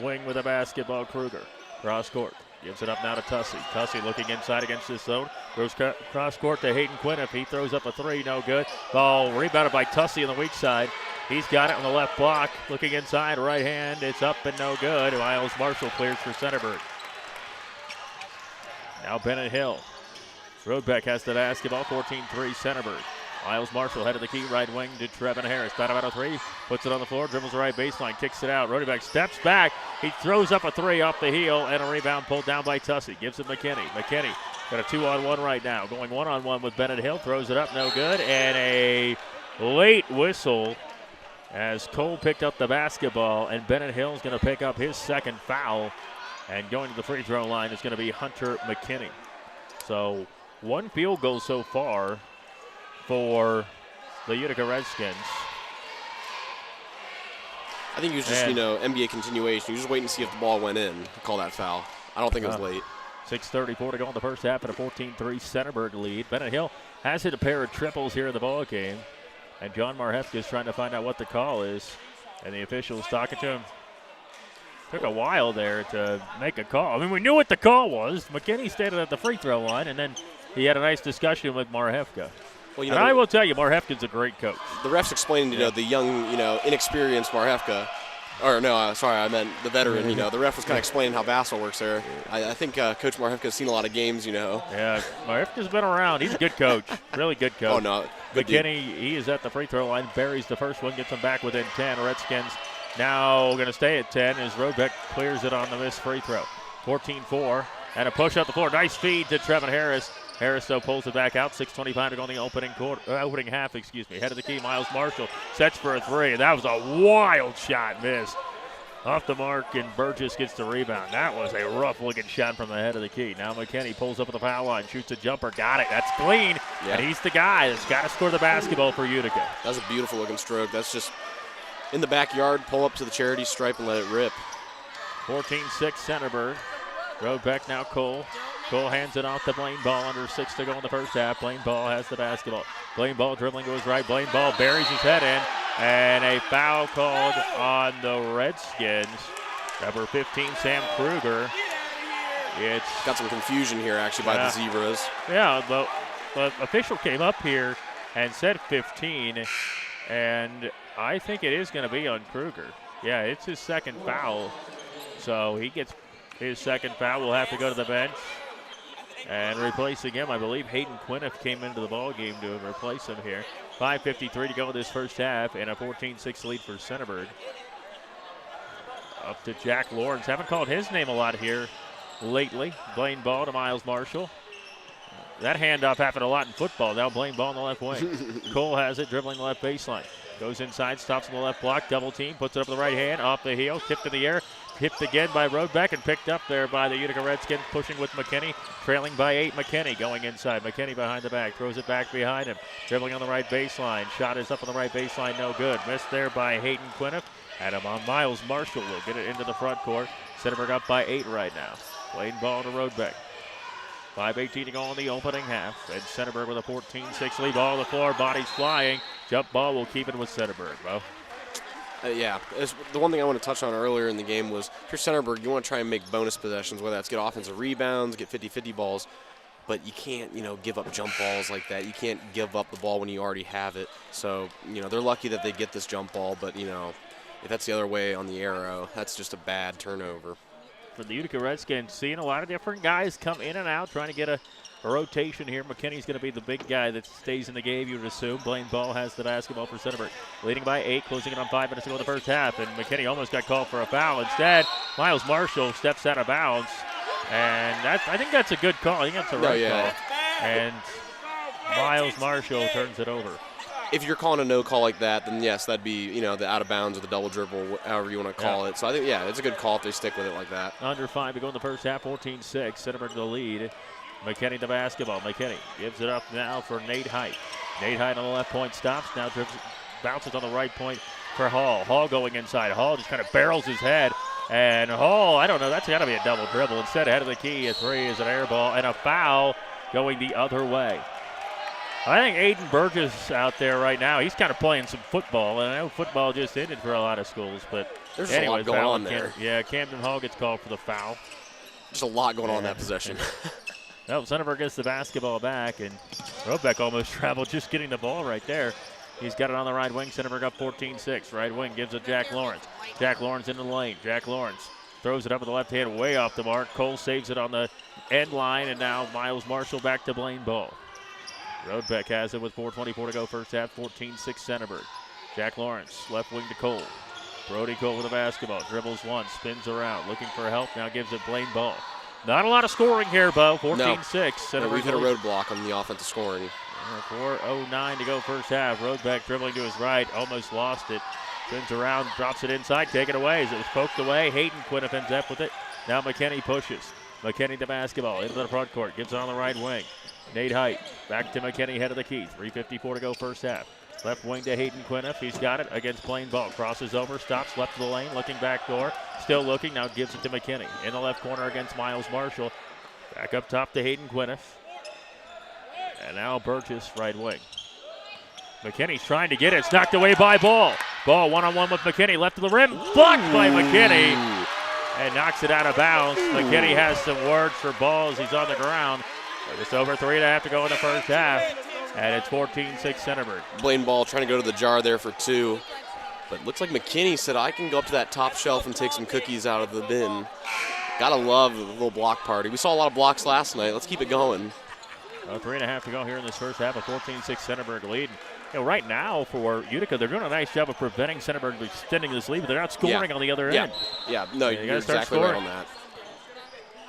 S3: wing with the basketball. Kruger cross court. Gives it up now to Tussey. Tussey looking inside against this zone. Throws cross court to Hayden Quinniff. He throws up a 3, no good. Ball rebounded by Tussey on the weak side. He's got it on the left block. Looking inside, right hand. It's up and no good. Miles Marshall clears for Centerburg. Now Bennett Hill. Roadbeck has the basketball, 14-3 Centerburg. Miles Marshall head of the key, right wing to Trevin Harris. Found out a 3, puts it on the floor, dribbles the right baseline, kicks it out. Rodebeck steps back. He throws up a 3 off the heel, and a rebound pulled down by Tussey. Gives it McKinney. McKinney got a 2-on-1 right now. Going 1-on-1 with Bennett Hill. Throws it up, no good. And a late whistle as Cole picked up the basketball, and Bennett Hill's going to pick up his second foul. And going to the free throw line is going to be Hunter McKinney. So 1 field goal so far for the Utica Redskins.
S4: I think he was just, NBA continuation. He was just waiting to see if the ball went in to call that foul. I don't think it was late.
S3: 6:34 to go in the first half, and a 14-3 Centerburg lead. Bennett Hill has hit a pair of triples here in the ball game, and John Marhefka is trying to find out what the call is, and the official's talking to him. Took a while there to make a call. I mean, we knew what the call was. McKinney stayed at the free throw line, and then he had a nice discussion with Marhefka. Well, and I will tell you, Marhefka's a great coach.
S4: The ref's explaining, the young, inexperienced Marhefka. Or no, sorry, I meant the veteran. The ref was kind of explaining how basketball works there. I think Coach Marhefka has seen a lot of games.
S3: Yeah, Marhefka's been around. He's a good coach, really good coach.
S4: Oh no, good
S3: McKinney, he is at the free throw line, buries the first one, gets them back within 10. Redskins now going to stay at 10 as Rodebeck clears it on the missed free throw. 14-4 and a push up the floor. Nice feed to Trevin Harris. Harris, though, pulls it back out. 6:25 to go in the opening half. Head of the key, Miles Marshall sets for a 3. That was a wild shot, missed. Off the mark, and Burgess gets the rebound. That was a rough-looking shot from the head of the key. Now McKinney pulls up at the foul line, shoots a jumper, got it. That's clean, and he's the guy that's got to score the basketball for Utica.
S4: That was a beautiful-looking stroke. That's just in the backyard, pull up to the charity stripe and let it rip.
S3: 14-6 Centerburg. Roadbeck now Cole. Cole hands it off to Blaine Ball. Under 6 to go in the first half. Blaine Ball has the basketball. Blaine Ball dribbling to his right. Blaine Ball buries his head in. And a foul called on the Redskins. Number 15, Sam Kruger. It's
S4: got some confusion here, actually, by the Zebras.
S3: Yeah, the official came up here and said 15. And I think it is going to be on Kruger. Yeah, it's his second foul. So he gets his second foul. Will have to go to the bench. And replacing him, I believe Hayden Quiniff came into the ball game to replace him here. 5:53 to go this first half, and a 14-6 lead for Centerburg. Up to Jack Lawrence. Haven't called his name a lot here lately. Blaine Ball to Miles Marshall. That handoff happened a lot in football. Now Blaine Ball on the left wing. Cole has it, dribbling the left baseline. Goes inside, stops on the left block, double team, puts it up with the right hand, off the heel, tipped in the air, tipped again by Roadbeck and picked up there by the Utica Redskins, pushing with McKinney, trailing by 8. McKinney going inside. McKinney behind the back, throws it back behind him, dribbling on the right baseline. Shot is up on the right baseline, no good. Missed there by Hayden Quiniff. And Miles Marshall will get it into the front court. Centerburg up by 8 right now. Blaine Ball to Roadbeck. 5:18 to go in the opening half. And Centerburg with a 14-6 lead. Ball on the floor, bodies flying. Jump ball will keep it with Centerburg, Bo.
S4: Yeah, the one thing I want to touch on earlier in the game was, if you're Centerburg, you want to try and make bonus possessions, whether that's get offensive rebounds, get 50-50 balls, but you can't, give up jump balls like that. You can't give up the ball when you already have it. So, they're lucky that they get this jump ball, but, if that's the other way on the arrow, that's just a bad turnover.
S3: For the Utica Redskins, seeing a lot of different guys come in and out, trying to get a rotation here. McKinney's going to be the big guy that stays in the game, you would assume. Blaine Ball has the basketball for Centerburg. Leading by 8, closing it on 5 minutes to go in the first half. And McKinney almost got called for a foul. Instead, Miles Marshall steps out of bounds. And I think that's a good call. I think that's a right call. And Miles Marshall turns it over.
S4: If you're calling a no call like that, then yes, that'd be, the out of bounds or the double dribble, however you want to call it. So I think, it's a good call if they stick with it like that.
S3: Under 5 to go in the first half, 14-6. Centerburg the lead. McKinney the basketball. McKinney gives it up now for Nate Height. Nate Height on the left point stops. Now bounces on the right point for Hall. Hall going inside. Hall just kind of barrels his head. And Hall, I don't know, that's got to be a double dribble. Instead, ahead of the key, a 3 is an air ball and a foul going the other way. I think Aiden Burgess out there right now, he's kind of playing some football. And I know football just ended for a lot of schools, but
S4: there's a lot going on there.
S3: Camden Hall gets called for the foul.
S4: There's a lot going on in that possession.
S3: Well, Centerburg gets the basketball back, and Robeck almost traveled just getting the ball right there. He's got it on the right wing. Centerburg up 14-6. Right wing gives it Jack Lawrence. Jack Lawrence into the lane. Jack Lawrence throws it up with the left hand way off the mark. Cole saves it on the end line, and now Miles Marshall back to Blaine Ball. Roadbeck has it with 4:24 to go first half, 14-6 Centerburg. Jack Lawrence, left wing to Cole. Brody Cole with the basketball, dribbles one, spins around, looking for help, now gives it Blaine Ball. Not a lot of scoring here, Bo, 14-6.
S4: No, we've hit a roadblock on the offensive scoring.
S3: 4:09 to go first half. Roadbeck dribbling to his right, almost lost it. Spins around, drops it inside, take it away as it was poked away. Hayden Quiniff ends up with it. Now McKinney pushes. McKinney the basketball into the front court, gives it on the right wing. Nate Height back to McKinney, head of the key. 3:54 to go first half. Left wing to Hayden Quiniff. He's got it against Blaine Ball. Crosses over, stops left of the lane, looking back door. Still looking, now gives it to McKinney. In the left corner against Miles Marshall. Back up top to Hayden Quiniff. And now Burgess, right wing. McKinney's trying to get it. It's knocked away by Ball. Ball one-on-one with McKinney. Left of the rim. Blocked by McKinney. And knocks it out of bounds. McKinney has some words for Ball as he's on the ground. Just over 3.5 to go in the first half. And it's 14-6 Centerburg.
S4: Blaine Ball trying to go to the jar there for 2. But looks like McKinney said, I can go up to that top shelf and take some cookies out of the bin. Gotta love the little block party. We saw a lot of blocks last night. Let's keep it going.
S3: 3.5 to go here in this first half. A 14-6 Centerburg lead. Right now for Utica, they're doing a nice job of preventing Centerburg from extending this lead, but they're not scoring on the other end.
S4: Yeah, no, you're exactly right on that.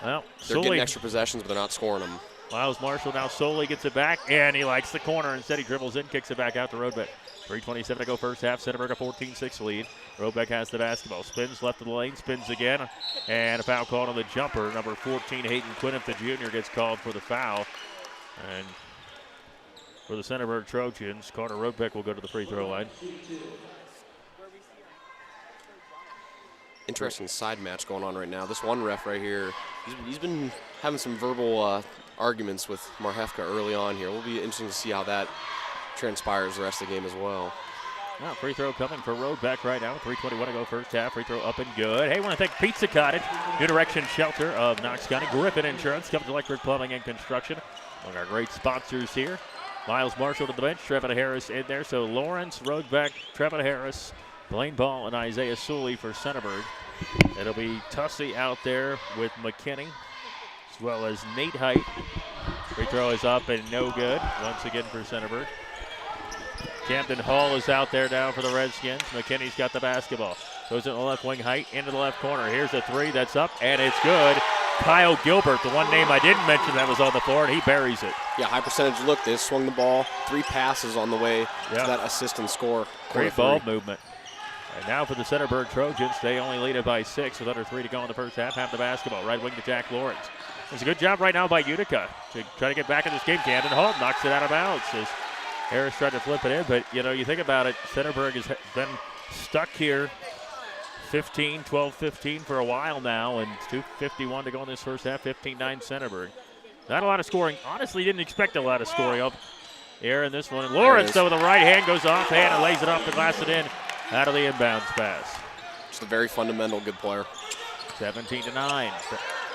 S3: Well,
S4: they're getting extra possessions, but they're not scoring them.
S3: Miles Marshall now solely gets it back, and he likes the corner. Instead, he dribbles in, kicks it back out to Roadbeck. 3:27 to go first half. Centerburg a 14-6 lead. Roadbeck has the basketball. Spins left of the lane, spins again, and a foul called on the jumper. Number 14, Hayden Quiniff, the junior, gets called for the foul. And for the Centerburg Trojans, Carter Roadbeck will go to the free throw line.
S4: interesting side match going on right now. This one ref right here, he's been having some verbal arguments with Marhefka early on here. It'll be interesting to see how that transpires the rest of the game as well.
S3: Well, free throw coming for Roadbeck right now. 3:21 to go first half. Free throw up and good. Hey, want to thank Pizza Cottage, New Direction Shelter of Knox County, Griffin Insurance, Cubbage Electric Plumbing and Construction. One of our great sponsors here. Miles Marshall to the bench, Trevin Harris in there. So Lawrence, Roadbeck, Trevin Harris, Blaine Ball, and Isaiah Sully for Centerburg. It'll be Tussey out there with McKinney, as well as Nate Height. Free throw is up and no good once again for Centerburg. Camden Hall is out there now for the Redskins. McKinney's got the basketball. Goes in the left wing, Height into the left corner. Here's a three that's up, and it's good. Kyle Gilbert, the one name I didn't mention that was on the floor, and he buries it.
S4: Yeah, high percentage look. They swung the ball. 3 passes on the way to that assist and score.
S3: Great ball movement. And now for the Centerburg Trojans, they only lead it by 6 with under 3 to go in the first half. Have the basketball. Right wing to Jack Lawrence. It's a good job right now by Utica to try to get back in this game. Camden Hall knocks it out of bounds. Harris tried to flip it in, but, you think about it, Centerburg has been stuck here 12-15 for a while now, and it's 2:51 to go in this first half, 15-9 Centerburg. Not a lot of scoring. Honestly, didn't expect a lot of scoring up here in this one. And Lawrence, though, with the right hand goes offhand and lays it off the glass and in out of the inbounds pass.
S4: Just a very fundamental good player.
S3: 17-9.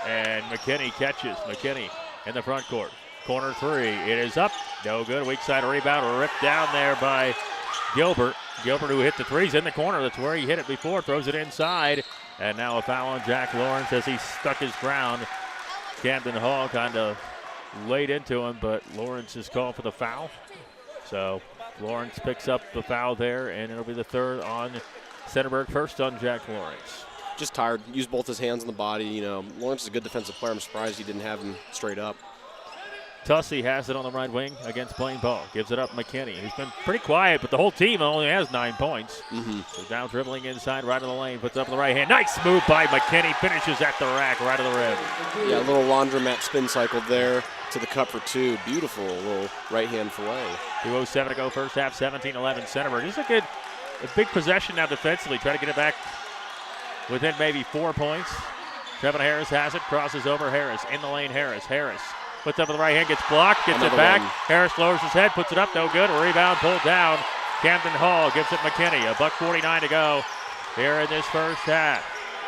S3: And McKinney catches. McKinney in the front court. Corner three. It is up. No good. Weak side rebound. Ripped down there by Gilbert. Gilbert, who hit the threes in the corner. That's where he hit it before. Throws it inside. And now a foul on Jack Lawrence as he stuck his ground. Camden Hall kind of laid into him, but Lawrence is called for the foul. So Lawrence picks up the foul there, and it'll be the third on Centerburg, first on Jack Lawrence.
S4: Just tired. Used both his hands on the body. Lawrence is a good defensive player. I'm surprised he didn't have him straight up.
S3: Tussey has it on the right wing against Blaine Ball. Gives it up McKinney. He's been pretty quiet, but the whole team only has 9 points. So now dribbling inside, right of the lane, puts it up in the right hand. Nice move by McKinney. Finishes at the rack, right of the rim.
S4: Yeah, a little laundromat spin cycle there to the cup for 2. Beautiful little right hand fillet.
S3: 2:07 to go first half, 17-11 Centerburg. This is a big possession now defensively. Try to get it back within maybe 4 points. Trevin Harris has it, crosses over Harris. In the lane, Harris puts up with the right hand, gets blocked, gets it back. Harris lowers his head, puts it up, no good. Rebound pulled down. Camden Hall gives it McKinney. $1:49 to go here in this first half.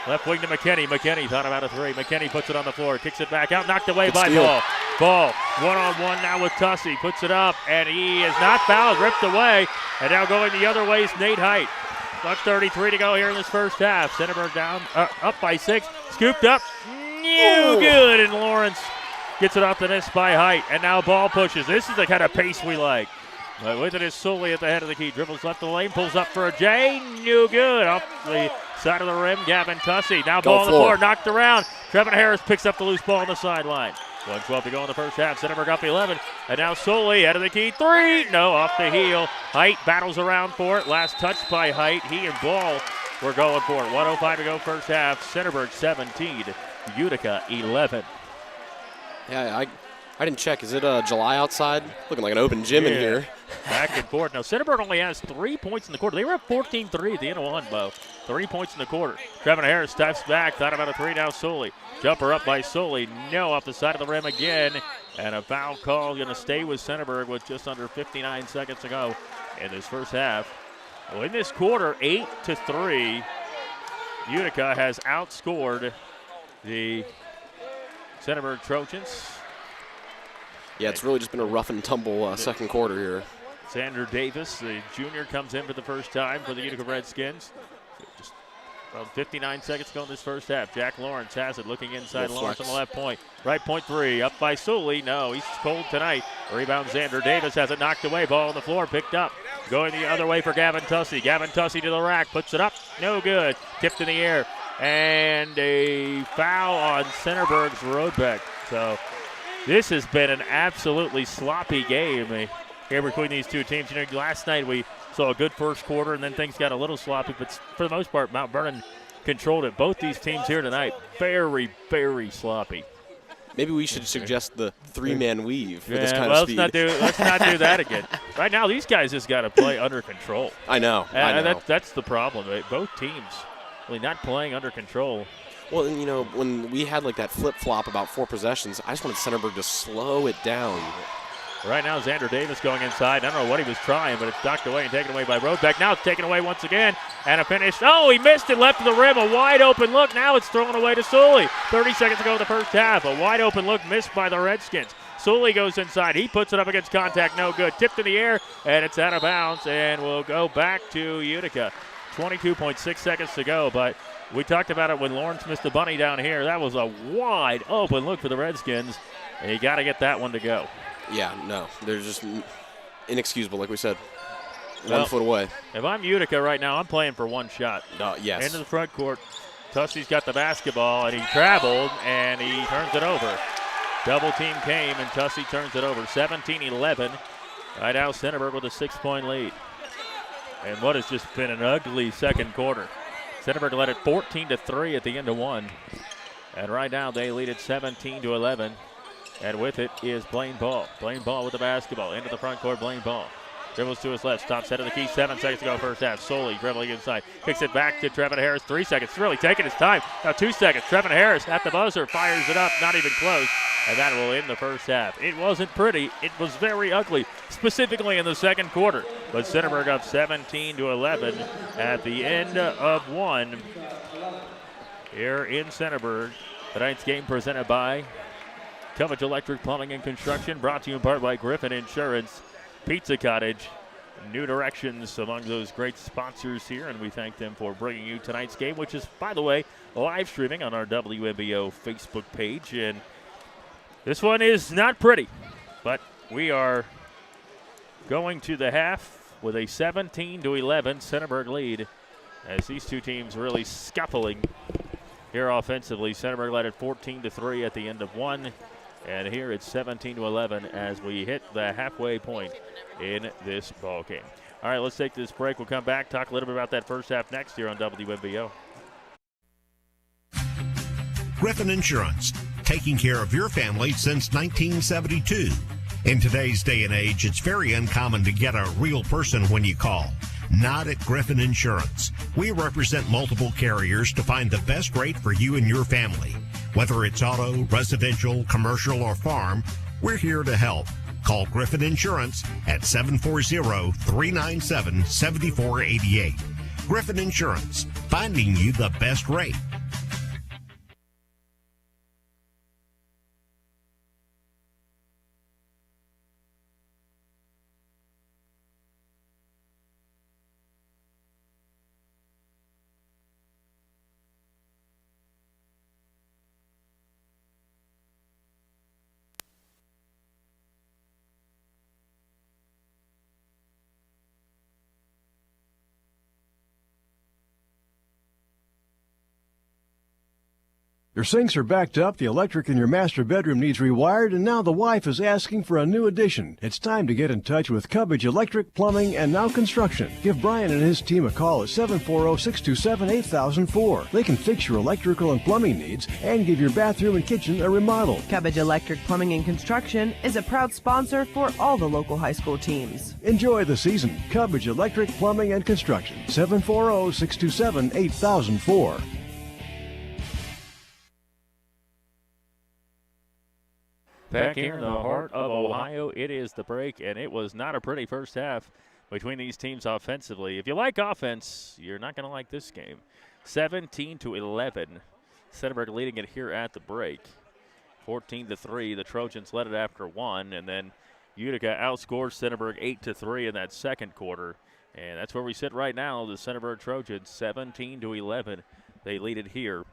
S3: Left wing to McKinney. McKinney thought about a three. McKinney puts it on the floor, kicks it back out, knocked away by Ball. Ball, one-on-one now with Tussey, puts it up, and he is not fouled, ripped away. And now going the other way is Nate Height. $1:33 to go here in this first half. Centerburg down, up by 6, scooped up, no good, and Lawrence gets it off the miss by Height, and now Ball pushes. This is the kind of pace we like. With it is Sully at the head of the key. Dribbles left of the lane, pulls up for a J. No good. Off the side of the rim, Gavin Tussey. Now ball on the floor, knocked around. Trevin Harris picks up the loose ball on the sideline. 1:12 to go in the first half. Centerburg up 11. And now Sully, head of the key. 3. No, off the heel. Height battles around for it. Last touch by Height. He and Ball were going for it. 1:05 to go first half. Centerburg 17. Utica 11.
S4: Yeah, I didn't check. Is it July outside? Looking like an open gym in here.
S3: Back and forth. Now, Centerburg only has 3 points in the quarter. They were up 14-3 at the end of one, Bo. 3 points in the quarter. Trevin Harris steps back. Thought about a three. Now Sully. Jumper up by Sully. No, off the side of the rim again. And a foul call going to stay with Centerburg with just under 59 seconds to go in this first half. Well, in this quarter, 8-3, Utica has outscored the Centerburg Trojans.
S4: Yeah, it's really just been a rough and tumble second quarter here.
S3: Xander Davis, the junior, comes in for the first time for the Utica Redskins. Just around 59 seconds to go in this first half. Jack Lawrence has it, looking inside. Lawrence on the left point. Right point three, up by Sully. No, he's cold tonight. Rebound Xander Davis has it knocked away. Ball on the floor, picked up. Going the other way for Gavin Tussey. Gavin Tussey to the rack, puts it up. No good. Tipped in the air. And a foul on Centerburg's Roadbeck. So this has been an absolutely sloppy game here between these two teams. You know, last night we saw a good first quarter, and then things got a little sloppy. But for the most part, Mount Vernon controlled it. Both these teams here tonight, very, very sloppy.
S4: Maybe we should suggest the three-man weave for this kind
S3: of
S4: speed.
S3: Let's not do that again. Right now, these guys just got to play under control.
S4: I know.
S3: That's the problem. Right? Both teams really not playing under control.
S4: Well, and, when we had like that flip-flop about 4 possessions, I just wanted Centerburg to slow it down.
S3: Right now, Xander Davis going inside. I don't know what he was trying, but it's knocked away and taken away by Roseback. Now it's taken away once again, and a finish. Oh, he missed it, left to the rim, a wide open look. Now it's thrown away to Sully. 30 seconds to go in the first half. A wide open look missed by the Redskins. Sully goes inside. He puts it up against contact, no good. Tipped in the air, and it's out of bounds, and we'll go back to Utica. 22.6 seconds to go, but we talked about it when Lawrence missed the bunny down here. That was a wide open look for the Redskins, and you got to get that one to go.
S4: Yeah, no, they're just inexcusable, like we said. 1 foot away.
S3: If I'm Utica right now, I'm playing for one shot.
S4: Yes.
S3: Into the front court. Tussey's got the basketball, and he traveled, and he turns it over. Double team came, and Tussey turns it over. 17-11. Right now, Centerburg with a 6-point lead. And what has just been an ugly second quarter. Centerburg led it 14-3 at the end of one. And right now, they lead it 17-11. And with it is Blaine Ball. Blaine Ball with the basketball. Into the front court, Blaine Ball. Dribbles to his left. Stop set of the key. 7 seconds to go first half. Sully dribbling inside. Kicks it back to Trevin Harris. 3 seconds. Really taking his time. Now 2 seconds. Trevin Harris at the buzzer. Fires it up. Not even close. And that will end the first half. It wasn't pretty. It was very ugly, specifically in the second quarter. But Centerburg up 17-11 at the end of one here in Centerburg. Tonight's game presented by Cubbage Electric Plumbing and Construction, brought to you in part by Griffin Insurance, Pizza Cottage, New Directions among those great sponsors here, and we thank them for bringing you tonight's game, which is, by the way, live streaming on our WMBO Facebook page. And this one is not pretty, but we are going to the half with a 17-11 Centerburg lead as these two teams really scuffling here offensively. Centerburg led at 14-3 at the end of one. And here it's 17-11 as we hit the halfway point in this ball game. All right, let's take this break. We'll come back, talk a little bit about that first half next here on WMBO.
S7: Griffin Insurance, taking care of your family since 1972. In today's day and age, it's very uncommon to get a real person when you call. Not at Griffin Insurance. We represent multiple carriers to find the best rate for you and your family. Whether it's auto, residential, commercial, or farm, we're here to help. Call Griffin Insurance at 740-397-7488. Griffin Insurance, finding you the best rate.
S5: Your sinks are backed up, the electric in your master bedroom needs rewired, and now the wife is asking for a new addition. It's time to get in touch with Cubbage Electric, Plumbing, and Now Construction. Give Brian and his team a call at 740-627-8004. They can fix your electrical and plumbing needs and give your bathroom and kitchen a remodel.
S6: Cubbage Electric Plumbing and Construction is a proud sponsor for all the local high school teams.
S5: Enjoy the season. Cubbage Electric, Plumbing, and Construction. 740-627-8004.
S3: Back here in the heart of Ohio, it is the break, and it was not a pretty first half between these teams offensively. If you like offense, you're not going to like this game. 17-11. Centerburg leading it here at the break. 14-3. The Trojans led it after one, and then Utica outscores Centerburg 8-3 in that second quarter. And that's where we sit right now. The Centerburg Trojans 17-11. They lead it here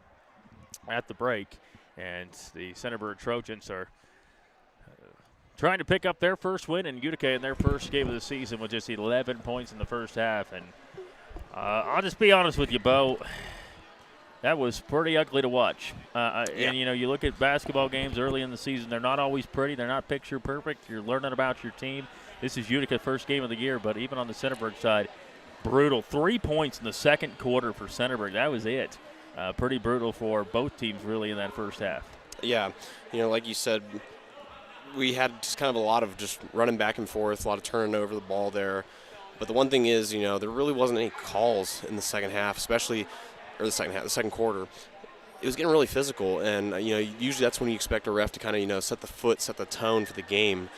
S3: at the break, and the Centerburg Trojans are trying to pick up their first win in Utica in their first game of the season with just 11 points in the first half. And I'll just be honest with you, Bo. That was pretty ugly to watch. And, you know, you look at basketball games early in the season, they're not always pretty. They're not picture perfect. You're learning about your team. This is Utica's first game of the year, but even on the Centerburg side, brutal. 3 points in the second quarter for Centerburg. That was it. Pretty brutal for both teams, really, in that first half.
S4: Yeah, you know, like you said, we had just kind of a lot of just running back and forth, a lot of turning over the ball there. But the one thing is, you know, there really wasn't any calls in the second half, especially or the second quarter, it was getting really physical. And, usually that's when you expect a ref to kind of, set the tone for the game.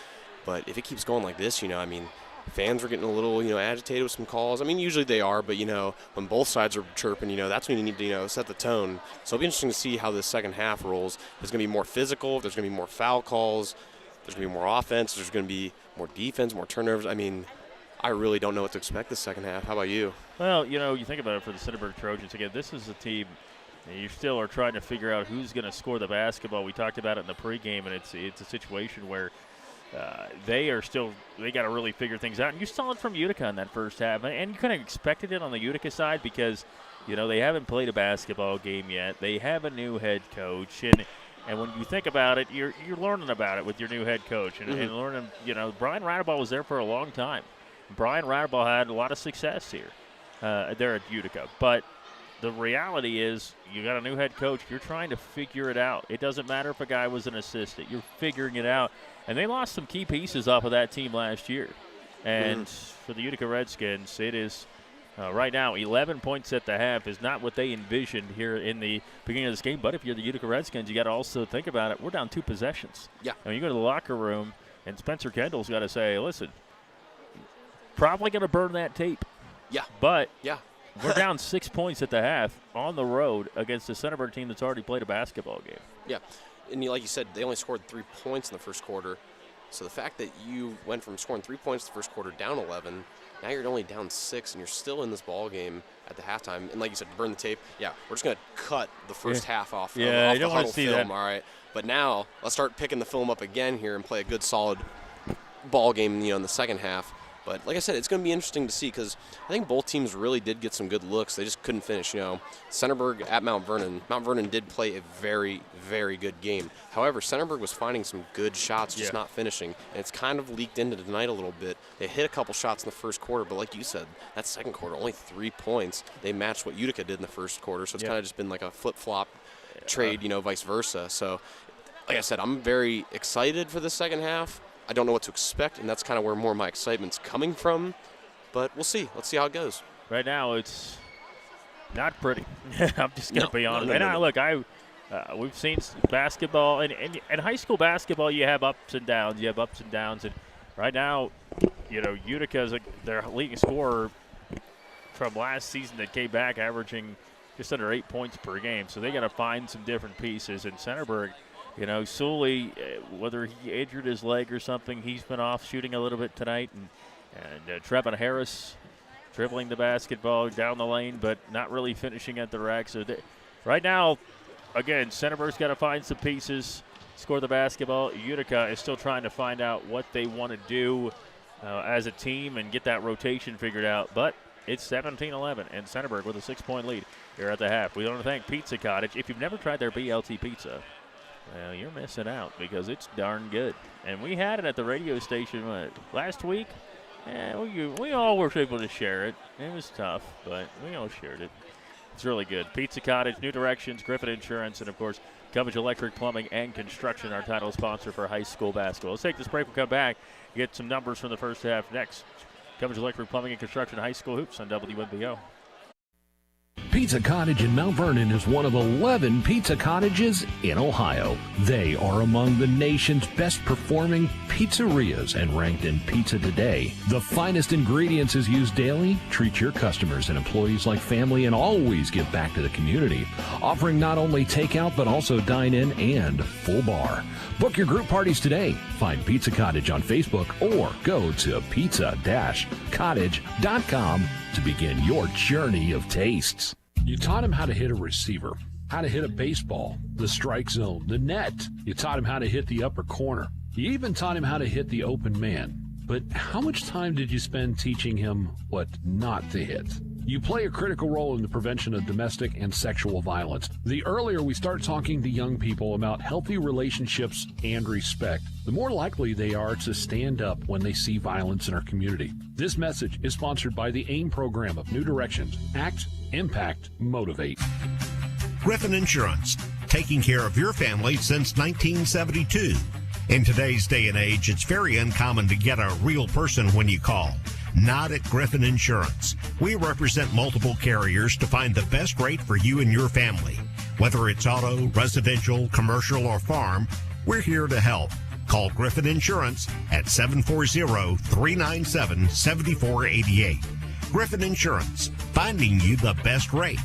S4: But if it keeps going like this, fans are getting a little, agitated with some calls. I mean, usually they are, but, when both sides are chirping, that's when you need to, set the tone. So it'll be interesting to see how this second half rolls. There's going to be more physical. There's going to be more foul calls. There's going to be more offense. There's going to be more defense, more turnovers. I mean, I really don't know what to expect this second half. How about you?
S3: Well, you think about it for the Centerburg Trojans. Again, this is a team you still are trying to figure out who's going to score the basketball. We talked about it in the pregame, and it's a situation where they got to really figure things out. And you saw it from Utica in that first half. And you kind of expected it on the Utica side because, they haven't played a basketball game yet. They have a new head coach. And when you think about it, you're learning about it with your new head coach. And learning, Brian Radeball was there for a long time. Brian Radeball had a lot of success here, there at Utica. But the reality is you got a new head coach. You're trying to figure it out. It doesn't matter if a guy was an assistant. You're figuring it out. And they lost some key pieces off of that team last year. And for the Utica Redskins, it is right now 11 points at the half is not what they envisioned here in the beginning of this game. But if you're the Utica Redskins, you got to also think about it. We're down 2 possessions.
S4: Yeah.
S3: I mean, you go to the locker room, and Spencer Kendall's got to say, listen, probably going to burn that tape.
S4: Yeah.
S3: But
S4: yeah.
S3: We're down 6 points at the half on the road against the Centerburg team that's already played a basketball game.
S4: Yeah. And like you said, they only scored 3 points in the first quarter. So the fact that you went from scoring 3 points the first quarter down 11, now you're only down 6, and you're still in this ball game at the halftime. And like you said, burn the tape. Yeah, we're just going to cut the first half off, off
S3: you
S4: the
S3: don't want to see
S4: film,
S3: that.
S4: all right? But now let's start picking the film up again here and play a good, solid ball game, in the second half. But like I said, it's going to be interesting to see because I think both teams really did get some good looks. They just couldn't finish. Centerburg at Mount Vernon. Mount Vernon did play a very, very good game. However, Centerburg was finding some good shots, just not finishing. And it's kind of leaked into tonight a little bit. They hit a couple shots in the first quarter, but like you said, that second quarter, only 3 points. They matched what Utica did in the first quarter, so it's kind of just been like a flip-flop trade, vice versa. So, like I said, I'm very excited for the second half. I don't know what to expect, and that's kind of where more of my excitement's coming from. But we'll see. Let's see how it goes.
S3: Right now, it's not pretty. I'm just going to be honest. Look, we've seen basketball, and high school basketball, you have ups and downs. You have ups and downs. And right now, Utica's their leading scorer from last season that came back averaging just under 8 points per game. So they got to find some different pieces. And Centerburg, Sully, whether he injured his leg or something, he's been off shooting a little bit tonight. And Trevin Harris dribbling the basketball down the lane, but not really finishing at the rack. So right now, again, Centerburg's got to find some pieces, score the basketball. Utica is still trying to find out what they want to do as a team and get that rotation figured out. But it's 17-11, and Centerburg with a 6-point lead here at the half. We want to thank Pizza Cottage. If you've never tried their BLT pizza, well, you're missing out because it's darn good. And we had it at the radio station last week. Yeah, we all were able to share it. It was tough, but we all shared it. It's really good. Pizza Cottage, New Directions, Griffin Insurance, and, of course, Cubbage Electric Plumbing and Construction, our title sponsor for high school basketball. Let's take this break. We'll come back, get some numbers from the first half next. Cubbage Electric Plumbing and Construction, high school hoops on WNBO.
S2: Pizza Cottage in Mount Vernon is one of 11 pizza cottages in Ohio. They are among the nation's best performing pizzerias and ranked in Pizza Today. The finest ingredients is used daily. Treat your customers and employees like family and always give back to the community. Offering not only takeout but also dine-in and full bar. Book your group parties today. Find Pizza Cottage on Facebook or go to pizza-cottage.com to begin your journey of tastes. You taught him how to hit a receiver, how to hit a baseball, the strike zone, the net. You taught him how to hit the upper corner. You even taught him how to hit the open man. But how much time did you spend teaching him what not to hit? You play a critical role in the prevention of domestic and sexual violence. The earlier we start talking to young people about healthy relationships and respect, the more likely they are to stand up when they see violence in our community. This message is sponsored by the AIM program of New Directions. Act, Impact, Motivate.
S7: Griffin Insurance, taking care of your family since 1972. In today's day and age, it's very uncommon to get a real person when you call. Not at Griffin Insurance. We represent multiple carriers to find the best rate for you and your family. Whether it's auto, residential, commercial, or farm, we're here to help. Call Griffin Insurance at 740-397-7488. Griffin Insurance, finding you the best rate.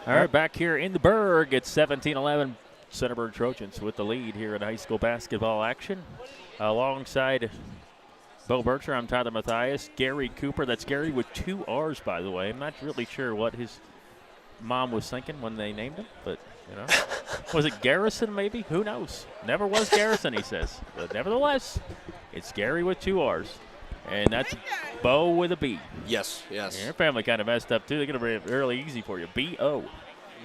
S3: All right, back here in the Berg, it's 17-11. Centerburg Trojans with the lead here in high school basketball action. Alongside Bo Berkshire, I'm Tyler Mathias. Gary Cooper, that's Gary with 2 R's, by the way. I'm not really sure what his mom was thinking when they named him, but, you know. Was it Garrison, maybe? Who knows? Never was Garrison, he says. But nevertheless, it's Gary with 2 R's. And that's Bo with a B.
S4: Yes, yes.
S3: Your family kind of messed up, too. They're going to be really easy for you. B-O.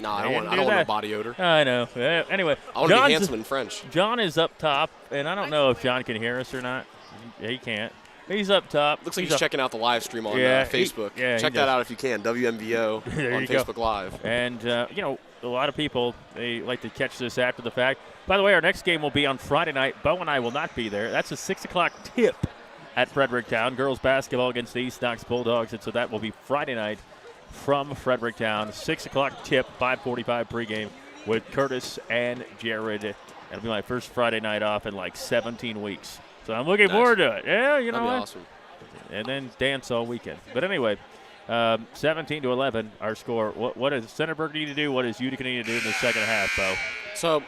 S4: No, I don't want no body odor.
S3: I know. Anyway.
S4: I want to be handsome in French.
S3: John is up top, and I don't know if John can hear us or not. He can't. He's up top.
S4: Looks like he's checking out the live stream on Facebook. Check that out if you can. WMVO on Facebook Live.
S3: And, you know, a lot of people, they like to catch this after the fact. By the way, our next game will be on Friday night. Bo and I will not be there. That's a 6 o'clock tip at Fredericktown. Girls basketball against the East Knox Bulldogs. And so that will be Friday night from Fredericktown. 6 o'clock tip, 5:45 pregame with Curtis and Jared. It'll be my first Friday night off in like 17 weeks. So I'm looking forward to it. Yeah, you know
S4: That'd be
S3: what?
S4: Awesome.
S3: And then dance all weekend. But anyway, 17-11, our score. What does Centerburg need to do? What does Utica need to do in the second half, Bo?
S4: So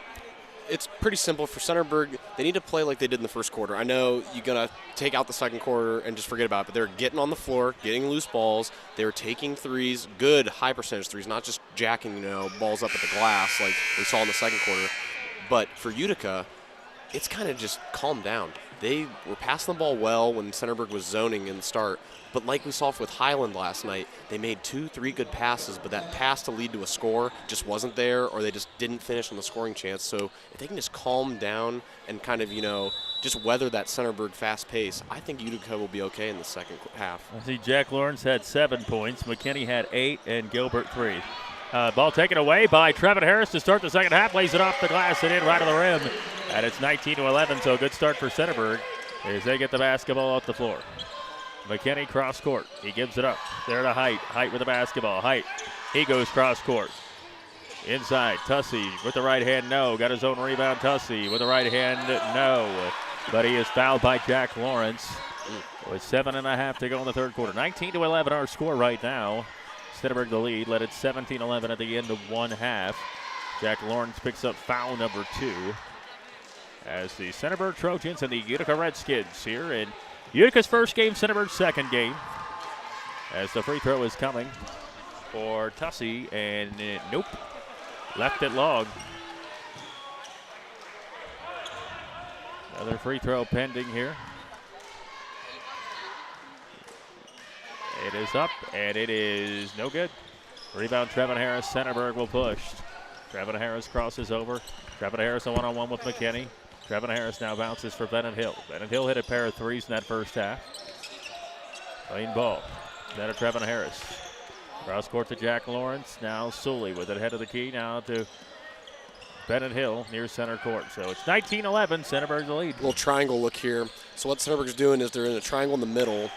S4: it's pretty simple for Centerburg. They need to play like they did in the first quarter. I know you're going to take out the second quarter and just forget about it, but they're getting on the floor, getting loose balls. They were taking threes, good high percentage threes, not just jacking, balls up at the glass like we saw in the second quarter. But for Utica, it's kind of just calmed down. They were passing the ball well when Centerburg was zoning in the start, but like we saw with Highland last night, they made 2-3 good passes, but that pass to lead to a score just wasn't there, or they just didn't finish on the scoring chance. So if they can just calm down and kind of, just weather that Centerburg fast pace, I think Utica will be okay in the second half.
S3: I see Jack Lawrence had 7 points, McKinney had 8, and Gilbert 3. Ball taken away by Trevin Harris to start the second half. Lays it off the glass and in right of the rim. And it's 19-11, so a good start for Centerburg as they get the basketball off the floor. McKinney cross court. He gives it up. There to Height. Height with the basketball. Height. He goes cross court. Inside. Tussey with the right hand. No. Got his own rebound. Tussey with the right hand. No. But he is fouled by Jack Lawrence with 7.5 to go in the third quarter. 19-11 our score right now. Centerburg the lead, led at 17-11 at the end of one half. Jack Lawrence picks up foul number 2 as the Centerburg Trojans and the Utica Redskins here in Utica's first game, Centerburg's second game. As the free throw is coming for Tussey, and nope, left it long. Another free throw pending here. It is up, and it is no good. Rebound, Trevin Harris. Centerburg will push. Trevin Harris crosses over. Trevin Harris a one-on-one with McKinney. Trevin Harris now bounces for Bennett Hill. Bennett Hill hit a pair of threes in that first half. Clean ball. Then to Trevin Harris. Cross court to Jack Lawrence. Now Sully with it head of the key. Now to Bennett Hill near center court. So it's 19-11. Centerburg the lead.
S4: Little triangle look here. So what Centerburg's doing is they're in a triangle in the middle.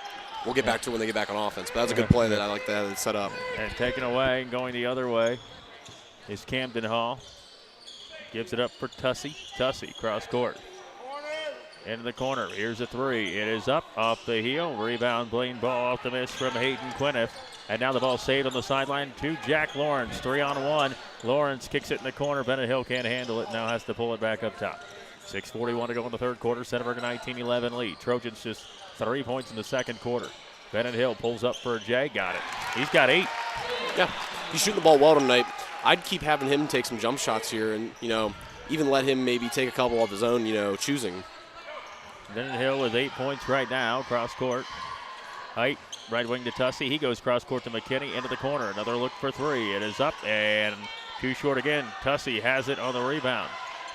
S4: We'll get back to it when they get back on offense. But that's a good play that I like that set up.
S3: And taken away and going the other way is Camden Hall. Gives it up for Tussey. Tussey, cross court. Into the corner. Here's a three. It is up off the heel. Rebound, Blaine Ball off the miss from Hayden Quiniff. And now the ball saved on the sideline to Jack Lawrence. 3-on-1. Lawrence kicks it in the corner. Bennett Hill can't handle it. Now has to pull it back up top. 6:41 to go in the third quarter. Centerburg a 19-11 lead. Trojans just 3 points in the second quarter. Bennett Hill pulls up for Jay. Got it. He's got 8.
S4: Yeah, he's shooting the ball well tonight. I'd keep having him take some jump shots here and, even let him maybe take a couple of his own, choosing.
S3: Bennett Hill with 8 points right now. Cross court. Height, right wing to Tussey. He goes cross court to McKinney into the corner. Another look for 3. It is up and too short again. Tussey has it on the rebound.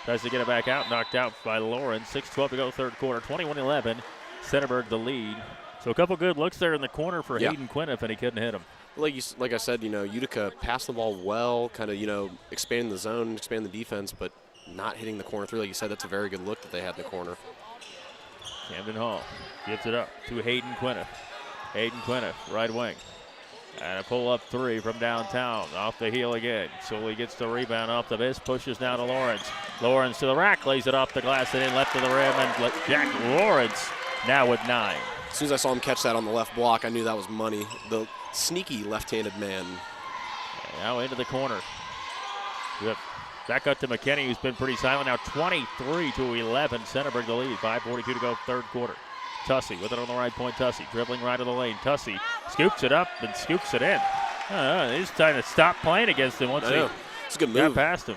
S3: Tries to get it back out. Knocked out by Lawrence. 6:12 to go third quarter. 21-11. Centerburg the lead. So a couple good looks there in the corner for Hayden Quiniff, and he couldn't hit him.
S4: Like I said, Utica passed the ball well, kind of, expanding the zone, expanding the defense, but not hitting the corner 3. Like you said, that's a very good look that they had in the corner.
S3: Camden Hall gives it up to Hayden Quinniff. Hayden Quinniff, right wing. And a pull-up three from downtown. Off the heel again. Sully gets the rebound off the miss. Pushes down to Lawrence. Lawrence to the rack. Lays it off the glass and in left of the rim. And Jack Lawrence now with 9.
S4: As soon as I saw him catch that on the left block, I knew that was money. The sneaky left-handed man.
S3: And now into the corner. Yep. Back up to McKinney, who's been pretty silent now. 23-11. Centerburg the lead. 5:42 to go, third quarter. Tussey with it on the right point. Tussey dribbling right of the lane. Tussey scoops it up and scoops it in. He's trying to stop playing against him once
S4: it's a good
S3: he got
S4: move.
S3: past him.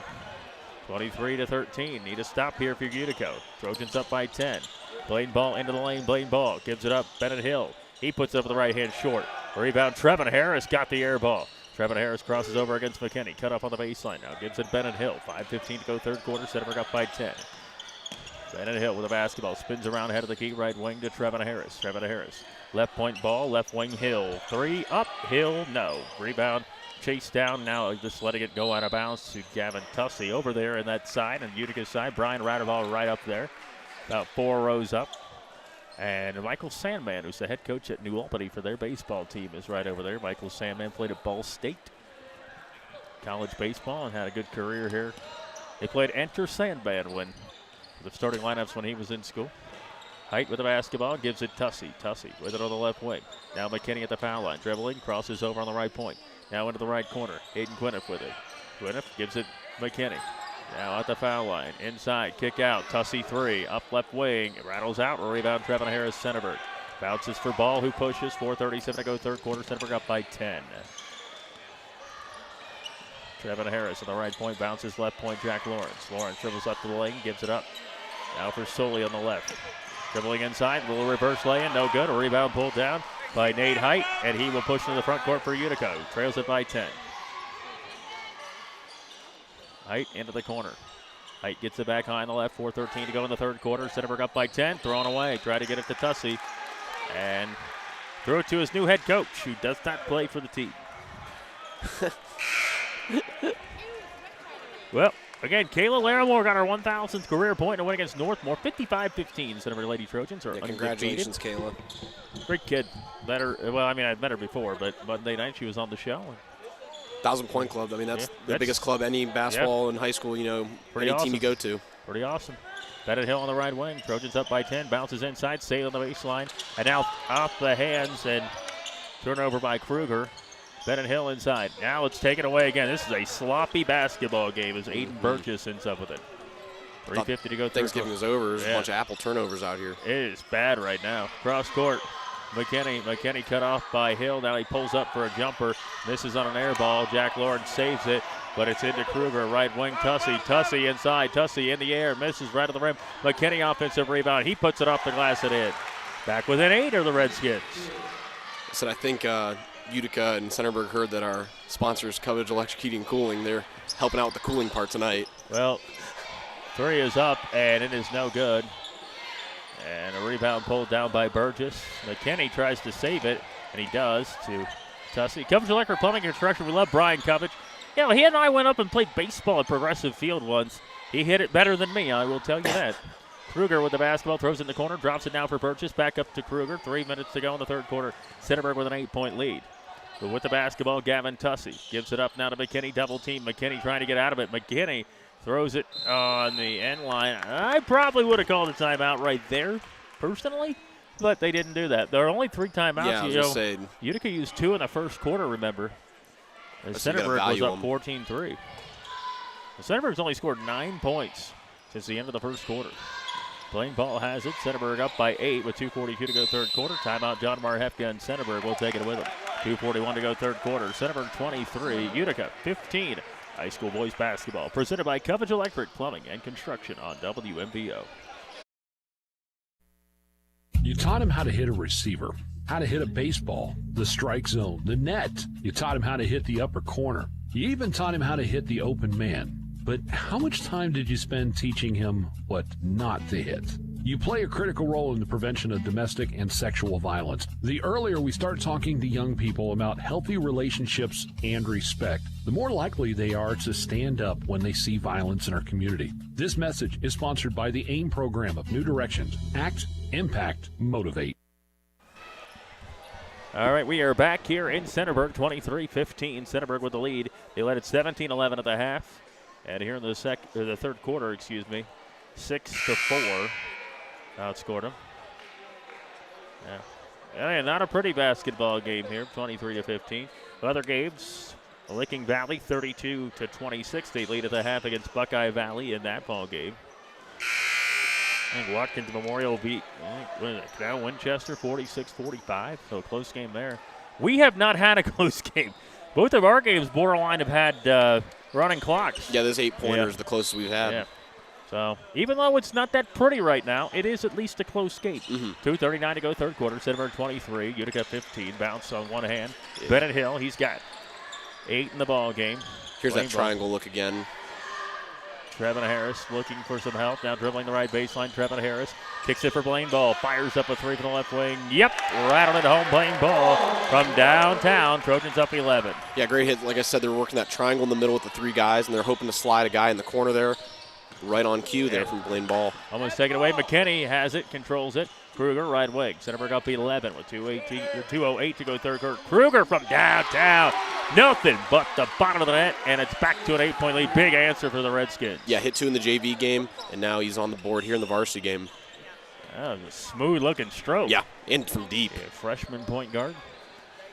S3: 23-13. Need a stop here for Utica. Trojans up by 10. Blaine Ball into the lane. Blaine Ball gives it up. Bennett Hill. He puts it up with the right hand short. Rebound. Trevin Harris got the air ball. Trevin Harris crosses over against McKinney. Cut off on the baseline now. Gives it Bennett Hill. 5:15 to go, third quarter. Centerburg up by 10. Bennett Hill with a basketball. Spins around head of the key. Right wing to Trevin Harris. Trevin Harris. Left point ball. Left wing Hill. 3 up. Hill. No. Rebound. Chase down. Now just letting it go out of bounds to Gavin Tussey over there in that side. And Utica's side. Brian Radeval right up there. About 4 rows up. And Michael Sandman, who's the head coach at New Albany for their baseball team, is right over there. Michael Sandman played at Ball State college baseball and had a good career here. They played Enter Sandman when the starting lineups when he was in school. Height with the basketball, gives it Tussey. Tussey with it on the left wing. Now McKinney at the foul line. Dribbling, crosses over on the right point. Now into the right corner. Hayden Quinniff with it. Quinniff gives it McKinney. Now at the foul line. Inside, kick out. Tussey 3. Up left wing. It rattles out. Rebound, Trevin Harris, Centerburg. Bounces for Ball, who pushes. 4:37 to go, third quarter. Centerburg up by 10. Trevin Harris on the right point. Bounces left point, Jack Lawrence. Lawrence dribbles up to the lane. Gives it up. Now for Sully on the left. Dribbling inside. Little reverse lay-in. No good. A rebound pulled down by Nate Height. And he will push into the front court for Utica. Trails it by 10. Height into the corner. Height gets it back high on the left. 4:13 to go in the third quarter. Centerburg up by 10. Thrown away. Try to get it to Tussey. And throw it to his new head coach, who does not play for the team. Well, again, Kayla Larimore got her 1,000th career point in a win against Northmore. 55-15. Centerburg Lady Trojans are
S4: congratulations, Kayla.
S3: Great kid. Met her. Well, I mean, I'd met her before, but Monday night she was on the show.
S4: 1,000-point club. I mean, that's the biggest club any basketball in high school,
S3: Pretty
S4: any
S3: awesome.
S4: team you go to.
S3: Pretty awesome. Bennett Hill on the right wing. Trojans up by 10. Bounces inside. Stayed on the baseline. And now off the hands and turnover by Kruger. Bennett Hill inside. Now it's taken away again. This is a sloppy basketball game as Aiden Burgess ends up with it. 3:50 to go.
S4: Thanksgiving is over. There's a bunch of apple turnovers out here.
S3: It is bad right now. Cross court. McKinney cut off by Hill. Now he pulls up for a jumper. Misses on an air ball. Jack Lawrence saves it, but it's into Kruger. Right wing Tussey. Tussey inside. Tussey in the air. Misses right at the rim. McKinney offensive rebound. He puts it off the glass and in. Back within 8 are the Redskins.
S4: I think Utica and Centerburg heard that our sponsors, Cubbage Electric Heating and Cooling, they're helping out with the cooling part tonight.
S3: Well, 3 is up, and it is no good. And a rebound pulled down by Burgess. McKinney tries to save it, and he does to Tussey. Cubbage Electric Plumbing and Construction. We love Brian Cubbage. Yeah, he and I went up and played baseball at Progressive Field once. He hit it better than me, I will tell you that. Kruger with the basketball, throws it in the corner, drops it now for Burgess. Back up to Kruger. 3 minutes to go in the third quarter. Centerburg with an 8-point lead. But with the basketball, Gavin Tussey gives it up now to McKinney. Double team. McKinney trying to get out of it. McKinney throws it on the end line. I probably would have called a timeout right there, personally, but they didn't do that. There are only 3 timeouts.
S4: Yeah, I was just saying.
S3: Utica used 2 in the first quarter, remember. And Centerburg was up 14-3. Centerburg's only scored 9 points since the end of the first quarter. Blaine Ball has it. Centerburg up by 8 with 2:42 to go third quarter. Timeout, John Mar Hefka and Centerburg will take it with them. 2:41 to go third quarter. Centerburg 23, Utica 15. High school boys basketball presented by Cubbage Electric Plumbing and Construction on WMBO.
S2: You taught him how to hit a receiver, how to hit a baseball, the strike zone, the net. You taught him how to hit the upper corner. You even taught him how to hit the open man. But how much time did you spend teaching him what not to hit? You play a critical role in the prevention of domestic and sexual violence. The earlier we start talking to young people about healthy relationships and respect, the more likely they are to stand up when they see violence in our community. This message is sponsored by the AIM program of New Directions. Act, Impact, motivate.
S3: All right, we are back here in Centerburg, 23-15. Centerburg with the lead. They led at 17-11 at the half. And here in the third quarter, 6-4. Outscored them. Yeah. Not a pretty basketball game here, 23-15. Other games, Licking Valley, 32-26. They lead at the half against Buckeye Valley in that ball game. I think Watkins Memorial beat now Winchester 46-45, so a close game there. We have not had a close game. Both of our games borderline have had running clocks.
S4: Yeah, those 8-pointers, the closest we've had.
S3: Yeah. So even though it's not that pretty right now, it is at least a close game. 2:39 to go third quarter. Centerburg 23, Utica 15. Bounce on one hand. Yeah. Bennett Hill, he's got 8 in the ball game.
S4: Here's that triangle look again.
S3: Trevin Harris looking for some help. Now dribbling the right baseline. Trevin Harris kicks it for Blaine Ball. Fires up a three from the left wing. Yep, right on it home. Blaine Ball from downtown. Trojans up 11.
S4: Yeah, great hit. Like I said, they're working that triangle in the middle with the 3 guys, and they're hoping to slide a guy in the corner there. Right on cue there from Blaine Ball.
S3: Almost taken away. McKinney has it, controls it. Kruger, right wing. Centerburg up 11 with 2:08 to go third quarter. Kruger from downtown. Nothing but the bottom of the net, and it's back to an 8-point lead. Big answer for the Redskins.
S4: Yeah, hit 2 in the JV game, and now he's on the board here in the varsity game.
S3: That was a smooth-looking stroke.
S4: Yeah, in from deep.
S3: Yeah, freshman point guard.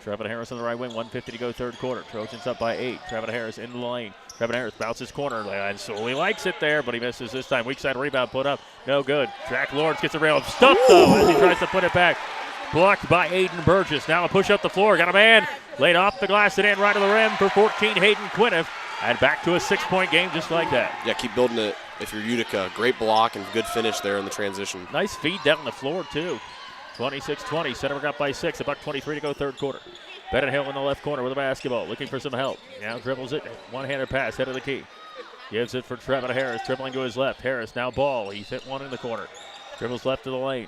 S3: Trevin Harris on the right wing, 1:50 to go third quarter. Trojans up by 8. Trevin Harris in the lane. Trevin Harris bounces corner and so he likes it there, but he misses this time. Weak side rebound put up. No good. Jack Lawrence gets the rail stuffed, though, as he tries to put it back. Blocked by Aiden Burgess. Now a push up the floor. Got a man laid off the glass and in right to the rim for 14, Hayden Quinniff. And back to a 6-point game just like that.
S4: Yeah, keep building it if you're Utica. Great block and good finish there in the transition.
S3: Nice feed down the floor, too. 26-20. Centerburg up by 6. $1:23 to go third quarter. Bennett Hill in the left corner with the basketball, looking for some help. Now dribbles it, one-handed pass, head of the key. Gives it for Trevin Harris, dribbling to his left. Harris now ball, he's hit one in the corner. Dribbles left to the lane.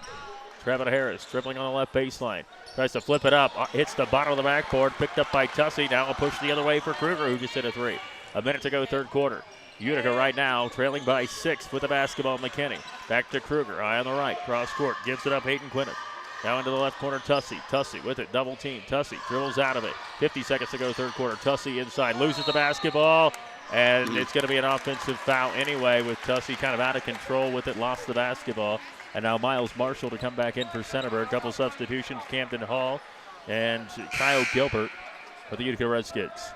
S3: Trevin Harris dribbling on the left baseline. Tries to flip it up, hits the bottom of the backboard, picked up by Tussey. Now a push the other way for Kruger, who just hit a 3. A minute to go third quarter. Utica right now trailing by 6 with the basketball. McKinney back to Kruger, eye on the right, cross court, gives it up Hayden Quinniff. Now into the left corner, Tussey. Tussey with it, double team. Tussey dribbles out of it. 50 seconds to go third quarter. Tussey inside, loses the basketball, and it's going to be an offensive foul anyway with Tussey kind of out of control with it, lost the basketball. And now Miles Marshall to come back in for Centerburg. Couple substitutions, Camden Hall and Kyle Gilbert for the Utica Redskins.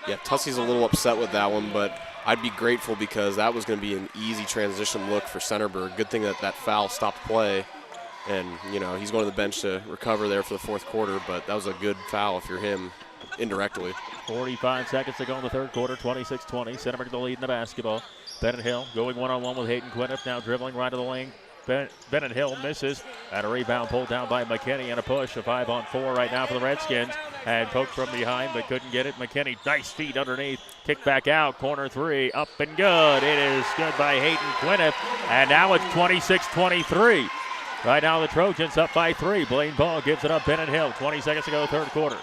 S4: Yeah, Tussey's a little upset with that one, but I'd be grateful because that was going to be an easy transition look for Centerburg. Good thing that foul stopped play. And, he's going to the bench to recover there for the fourth quarter, but that was a good foul if you're him, indirectly.
S3: 45 seconds to go in the third quarter, 26-20. Centerburg the lead in the basketball. Bennett Hill going one-on-one with Hayden Quinniff, now dribbling right to the lane. Bennett Hill misses. And a rebound pulled down by McKinney and a push. A 5-on-4 right now for the Redskins. And poked from behind, but couldn't get it. McKinney, nice feet underneath. Kick back out, corner 3, up and good. It is good by Hayden Quinniff. And now it's 26-23. Right now the Trojans up by 3. Blaine Ball gives it up. Bennett Hill, 20 seconds to go, third quarter.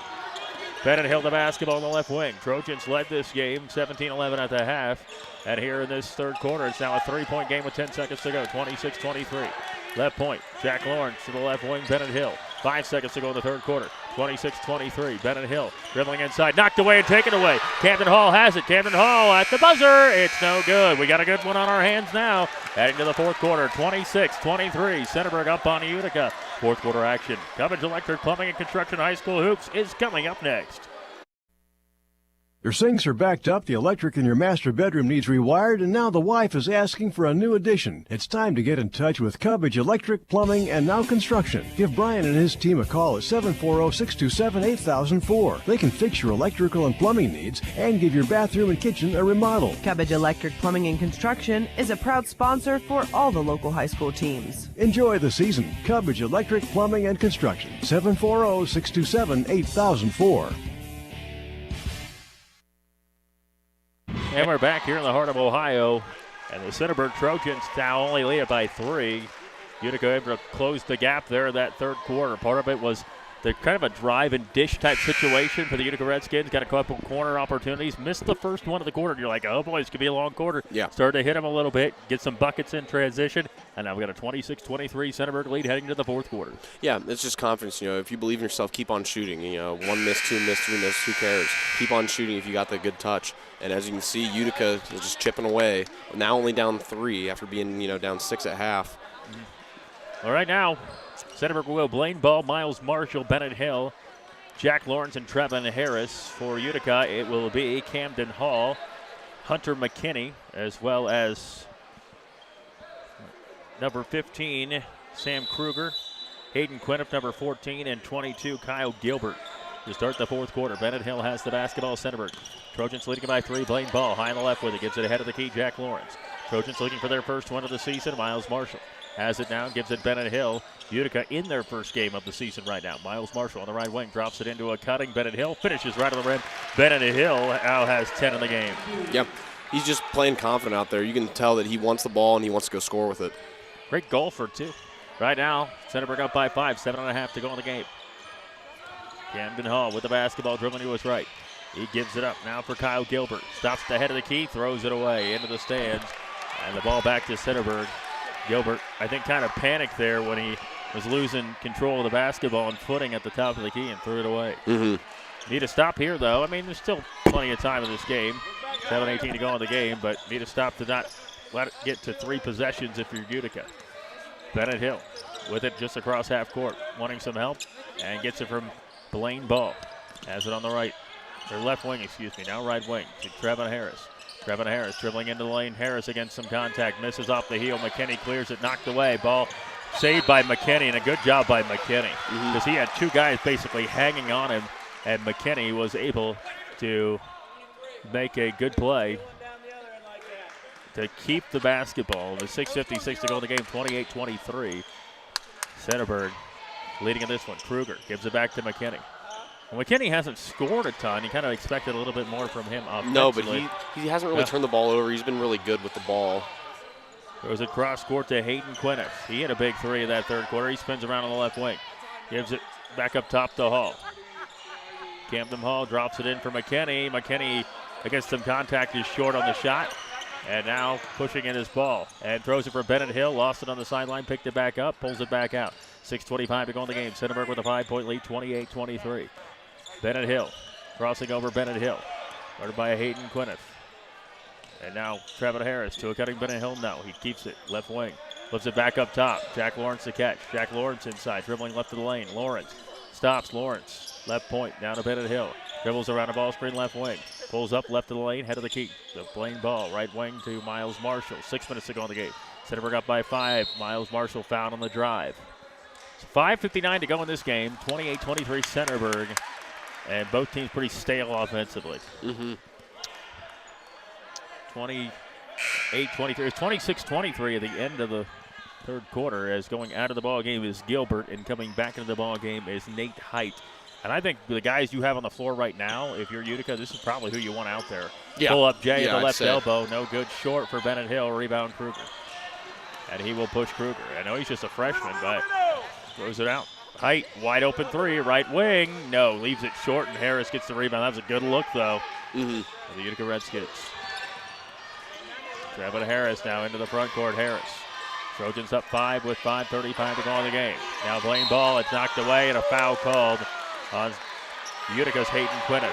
S3: Bennett Hill the basketball on the left wing. Trojans led this game 17-11 at the half. And here in this third quarter, it's now a 3-point game with 10 seconds to go, 26-23. Left point, Jack Lawrence to the left wing, Bennett Hill. 5 seconds to go in the third quarter. 26-23. Bennett Hill dribbling inside, knocked away and taken away. Camden Hall has it. Camden Hall at the buzzer. It's no good. We got a good one on our hands now. Heading to the fourth quarter. 26-23. Centerburg up on Utica. Fourth quarter action. Cubbage Electric Plumbing and Construction High School Hoops is coming up next.
S5: Your sinks are backed up, the electric in your master bedroom needs rewired, and now the wife is asking for a new addition. It's time to get in touch with Cubbage Electric, Plumbing, and Now Construction. Give Brian and his team a call at 740-627-8004. They can fix your electrical and plumbing needs and give your bathroom and kitchen a remodel.
S6: Cubbage Electric Plumbing and Construction is a proud sponsor for all the local high school teams.
S5: Enjoy the season. Cubbage Electric, Plumbing, and Construction. 740-627-8004.
S3: And we're back here in the heart of Ohio. And the Centerburg Trojans now only lead it by 3. Utica able to close the gap there in that third quarter. Part of it was They're kind of a drive and dish type situation for the Utica Redskins. Got a couple corner opportunities. Missed the first one of the quarter. And you're like, oh boy, this could be a long quarter.
S4: Yeah.
S3: Started to hit them a little bit, get some buckets in transition, and now we got a 26-23 Centerburg lead heading to the fourth quarter.
S4: Yeah, it's just confidence. If you believe in yourself, keep on shooting. One miss, two miss, three miss, who cares? Keep on shooting if you got the good touch. And as you can see, Utica is just chipping away. Now only down 3 after being down 6 at half.
S3: All right, now Centerburg will Blaine Ball, Miles Marshall, Bennett Hill, Jack Lawrence, and Trevin Harris. For Utica, it will be Camden Hall, Hunter McKinney, as well as number 15, Sam Kruger, Hayden Quinniff, number 14, and 22, Kyle Gilbert. To start the fourth quarter, Bennett Hill has the basketball. Centerburg. Trojans leading by 3. Blaine Ball high on the left with it. Gives it ahead of the key, Jack Lawrence. Trojans looking for their first win of the season. Miles Marshall has it now, gives it Bennett Hill. Utica in their first game of the season right now. Miles Marshall on the right wing drops it into a cutting. Bennett Hill finishes right on the rim. Bennett Hill now has 10 in the game.
S4: Yep. He's just playing confident out there. You can tell that he wants the ball and he wants to go score with it.
S3: Great golfer, too. Right now, Centerburg up by 5, 7.5 to go in the game. Camden Hall with the basketball, dribbling to his right. He gives it up now for Kyle Gilbert. Stops at the head of the key, throws it away into the stands. And the ball back to Centerburg. Gilbert, I think, kind of panicked there when he was losing control of the basketball and footing at the top of the key and threw it away. Need to stop here, though. I mean, there's still plenty of time in this game. 7:18 to go in the game, but need to stop to not let it get to 3 possessions if you're Utica. Bennett Hill with it just across half court, wanting some help, and gets it from Blaine Ball. Has it on the right, or left wing, excuse me, now right wing to Trevin Harris. Trevin Harris dribbling into the lane. Harris against some contact, misses off the heel. McKinney clears it, knocked away. Ball saved by McKinney, and a good job by McKinney because he had 2 guys basically hanging on him, and McKinney was able to make a good play to keep the basketball. The 6:56 to go in the game, 28-23. Centerburg leading in this one. Kruger gives it back to McKinney. Well, McKinney hasn't scored a ton. You kind of expected a little bit more from him offensively.
S4: No, but he hasn't really turned the ball over. He's been really good with the ball.
S3: Throws it cross court to Hayden Quinniff. He hit a big 3 in that third quarter. He spins around on the left wing. Gives it back up top to Hall. Camden Hall drops it in for McKinney. McKinney against some contact is short on the shot. And now pushing in his ball. And throws it for Bennett Hill. Lost it on the sideline. Picked it back up. Pulls it back out. 6:25 to go in the game. Centerburg with a 5-point lead, 28-23. Bennett Hill crossing over Bennett Hill. Guarded by Hayden Quinniff. And now Trevin Harris to a cutting Bennett Hill. No, he keeps it. Left wing. Flips it back up top. Jack Lawrence to catch. Jack Lawrence inside. Dribbling left of the lane. Lawrence stops. Lawrence. Left point. Down to Bennett Hill. Dribbles around a ball screen left wing. Pulls up left of the lane. Head of the key. The Blaine Ball. Right wing to Miles Marshall. 6 minutes to go in the game. Centerburg up by 5. Miles Marshall fouled on the drive. 5:59 to go in this game. 28-23 Centerburg. And both teams pretty stale offensively. 28-23. It's 26-23 at the end of the third quarter, as going out of the ball game is Gilbert and coming back into the ball game is Nate Height. And I think the guys you have on the floor right now, if you're Utica, this is probably who you want out there.
S4: Yeah.
S3: Pull up Jay at the left elbow. No good. Short for Bennett Hill. Rebound Kruger. And he will push Kruger. I know he's just a freshman, but throws it out. Height, wide open 3, right wing. No, leaves it short, and Harris gets the rebound. That was a good look, though, for the Utica Redskins. Trevin Harris now into the front court. Harris. Trojans up 5 with 5:35 to go in the game. Now Blaine Ball, it's knocked away, and a foul called on Utica's Hayden Quinniff.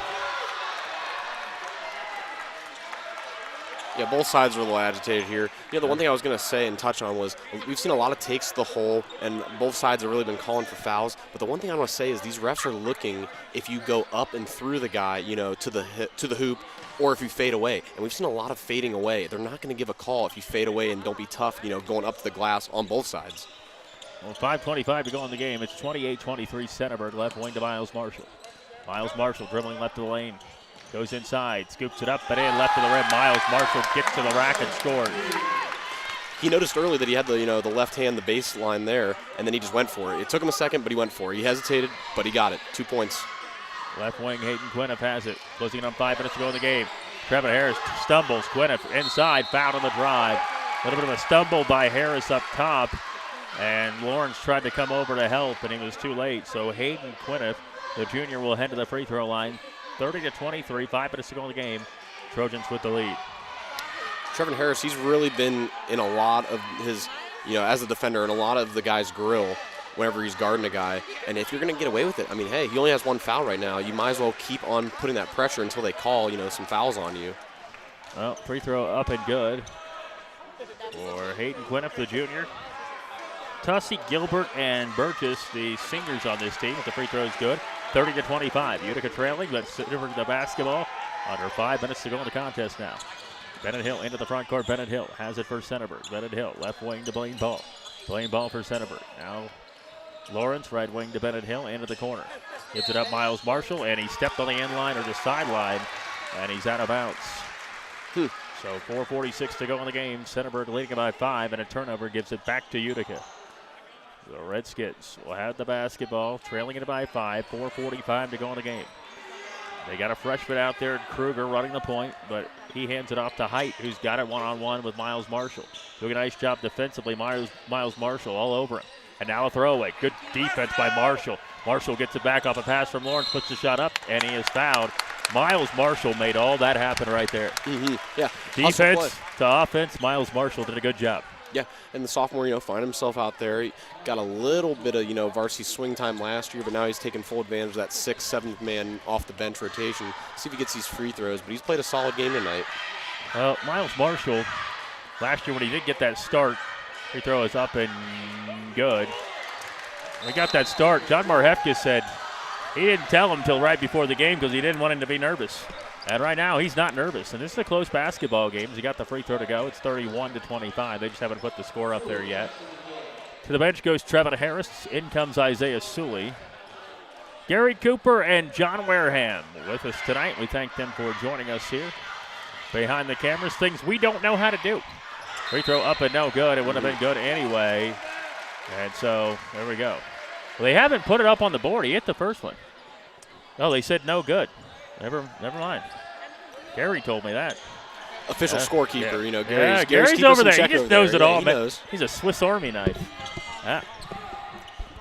S4: Yeah, both sides are a little agitated here. The one thing I was going to say and touch on was we've seen a lot of takes to the hole, and both sides have really been calling for fouls. But the one thing I want to say is these refs are looking if you go up and through the guy, to the hoop, or if you fade away. And we've seen a lot of fading away. They're not going to give a call if you fade away and don't be tough, going up to the glass on both sides.
S3: Well, 5:25 to go in the game. It's 28-23 Centerburg. Left wing to Miles Marshall. Miles Marshall dribbling left of the lane. Goes inside, scoops it up, but in left of the rim. Miles Marshall gets to the rack and scores.
S4: He noticed early that he had the left hand, the baseline there, and then he just went for it. It took him a second, but he went for it. He hesitated, but he got it. 2 points.
S3: Left wing, Hayden Quinniff has it. Closing on 5 minutes to go in the game. Trevin Harris stumbles. Quinniff inside, fouled on the drive. A little bit of a stumble by Harris up top. And Lawrence tried to come over to help, and he was too late. So Hayden Quiniff, the junior, will head to the free throw line. 30-23, 5 minutes to go in the game. Trojans with the lead.
S4: Trevin Harris, he's really been in a lot of his, as a defender, in a lot of the guy's grill whenever he's guarding a guy. And if you're going to get away with it, I mean, hey, he only has one foul right now. You might as well keep on putting that pressure until they call, some fouls on you.
S3: Well, free throw up and good for Hayden Quiniff, the junior. Tussey, Gilbert, and Burgess, the seniors on this team, if the free throw is good. 30-25. Utica trailing, but Centerburg the basketball. Under 5 minutes to go in the contest now. Bennett Hill into the front court. Bennett Hill has it for Centerburg. Bennett Hill, left wing to Blaine Ball. Blaine Ball for Centerburg. Now Lawrence, right wing to Bennett Hill, into the corner. Gives it up Miles Marshall, and he stepped on the end line or the sideline, and he's out of bounds. So 4:46 to go in the game. Centerburg leading it by 5, and a turnover gives it back to Utica. The Redskins will have the basketball, trailing it by 5, 4:45 to go in the game. They got a freshman out there, Kruger, running the point, but he hands it off to Height, who's got it one-on-one with Miles Marshall. Doing a nice job defensively, Miles Marshall all over him. And now a throwaway. Good defense by Marshall. Marshall gets it back off a pass from Lawrence, puts the shot up, and he is fouled. Miles Marshall made all that happen right there.
S4: Yeah.
S3: Defense to offense, Miles Marshall did a good job.
S4: Yeah, and the sophomore, find himself out there. He got a little bit of, varsity swing time last year, but now he's taking full advantage of that 6th, 7th man off the bench rotation. See if he gets these free throws, but he's played a solid game tonight.
S3: Miles Marshall, last year when he did get that start, free throw is up and good. When he got that start, John Marhefka said he didn't tell him until right before the game because he didn't want him to be nervous. And right now, he's not nervous. And this is a close basketball game. He got the free throw to go. It's 31-25. They just haven't put the score up there yet. To the bench goes Trevin Harris. In comes Isaiah Suley. Gary Cooper and John Wareham with us tonight. We thank them for joining us here. Behind the cameras, things we don't know how to do. Free throw up and no good. It would have been good anyway. And so, there we go. Well, they haven't put it up on the board. He hit the first one. Oh, they said no good. Never mind. Gary told me that.
S4: Official scorekeeper,
S3: Gary's over there. He just knows it all.
S4: He knows.
S3: He's a Swiss Army knife.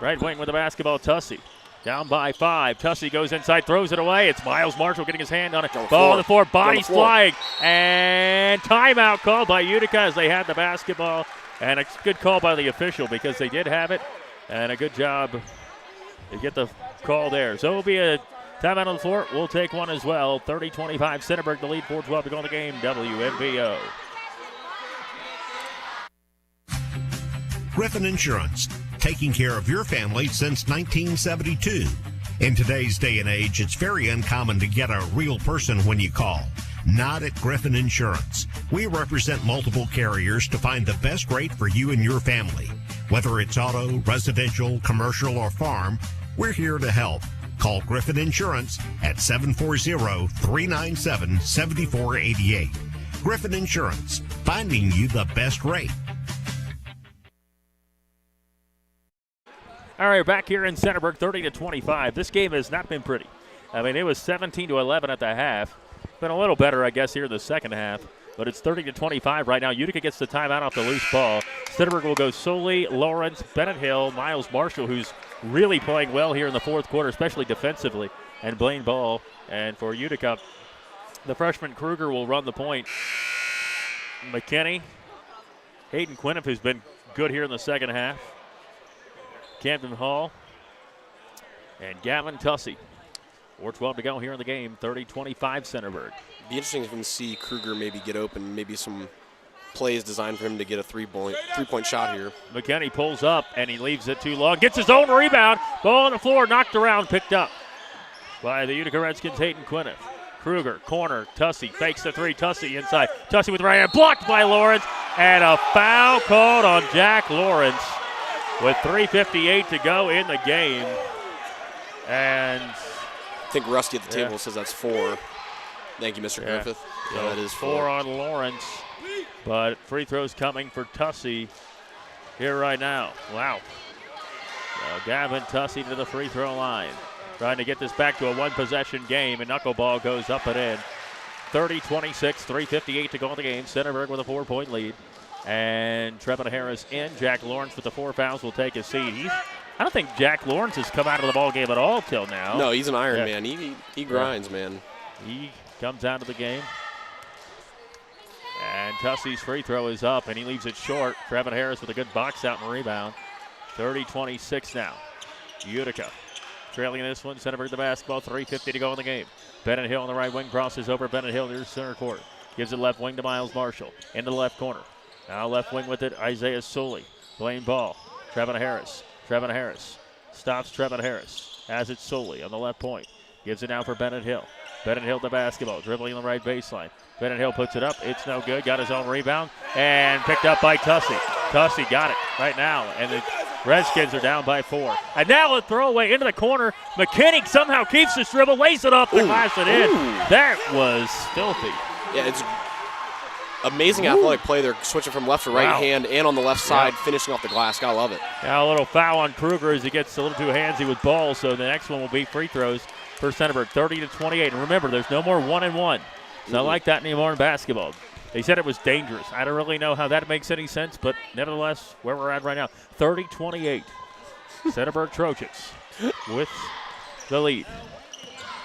S3: Right wing with the basketball, Tussey. Down by 5. Tussey goes inside, throws it away. It's Miles Marshall getting his hand on it. Ball on the floor, bodies flying. And timeout called by Utica as they had the basketball. And a good call by the official because they did have it. And a good job to get the call there. So it'll be a timeout on the floor. We'll take one as well. 30-25. Centerburg the lead. 4:12 to go in the game. WNBO.
S7: Griffin Insurance, taking care of your family since 1972. In today's day and age, it's very uncommon to get a real person when you call. Not at Griffin Insurance. We represent multiple carriers to find the best rate for you and your family. Whether it's auto, residential, commercial, or farm, we're here to help. Call Griffin Insurance at 740-397-7488. Griffin Insurance, finding you the best rate.
S3: All right, back here in Centerburg, 30-25. This game has not been pretty. I mean, it was 17-11 at the half. Been a little better, I guess, here in the second half. But it's 30-25 right now. Utica gets the timeout off the loose ball. Centerburg will go Suley, Lawrence, Bennett Hill, Miles Marshall, who's really playing well here in the fourth quarter, especially defensively, and Blaine Ball. And for Utica, the freshman Kruger will run the point. McKinney, Hayden Quiniff, who's been good here in the second half. Camden Hall, and Gavin Tussey. 4:12 to go here in the game. 30-25 Centerburg.
S4: Be interesting to see Kruger maybe get open, maybe some plays designed for him to get a three-point shot here.
S3: McKinney pulls up, and he leaves it too long. Gets his own rebound. Ball on the floor, knocked around, picked up by the Utica Redskins, Hayden Quiniff. Kruger, corner, Tussey, fakes the three, Tussey inside. Tussey with the right hand, blocked by Lawrence, and a foul called on Jack Lawrence with 3:58 to go in the game. And
S4: I think Rusty at the table says that's 4. Thank you, Mr. Griffith.
S3: So
S4: that is
S3: 4 on Lawrence, but free throws coming for Tussey here right now. Wow. Gavin Tussey to the free throw line. Trying to get this back to a one-possession game, and knuckleball goes up and in. 30-26, 3:58 to go in the game. Centerburg with a 4-point lead. And Trevin Harris in. Jack Lawrence with the 4 fouls will take a seat. I don't think Jack Lawrence has come out of the ball game at all till now.
S4: No, he's an Iron Man. He grinds, man.
S3: He comes out of the game. And Tussey's free throw is up, and he leaves it short. Trevin Harris with a good box out and rebound. 30-26 now. Utica trailing this one. Centerburg the basketball. 3:50 to go in the game. Bennett Hill on the right wing crosses over. Bennett Hill near center court. Gives it left wing to Miles Marshall. Into the left corner. Now left wing with it, Isaiah Sully. Blaine Ball. Trevin Harris. Trevin Harris stops Trevin Harris. Has it Sully on the left point. Gives it now for Bennett Hill. Bennett Hill the basketball. Dribbling on the right baseline. Bennett Hill puts it up. It's no good. Got his own rebound. And picked up by Tussey. Tussey got it right now. And the Redskins are down by 4. And now a throwaway into the corner. McKinney somehow keeps his dribble. Lays it off the glass and in. That was filthy.
S4: Yeah, it's amazing athletic play. They're switching from left to right hand and on the left side, finishing off the glass. Gotta love it.
S3: Now a little foul on Kruger as he gets a little too handsy with ball. So the next one will be free throws for Centerburg, 30-28. And remember, there's no more 1-and-1. It's not like that anymore in basketball. They said it was dangerous. I don't really know how that makes any sense, but nevertheless, where we're at right now, 30-28. Centerburg Trojans with the lead.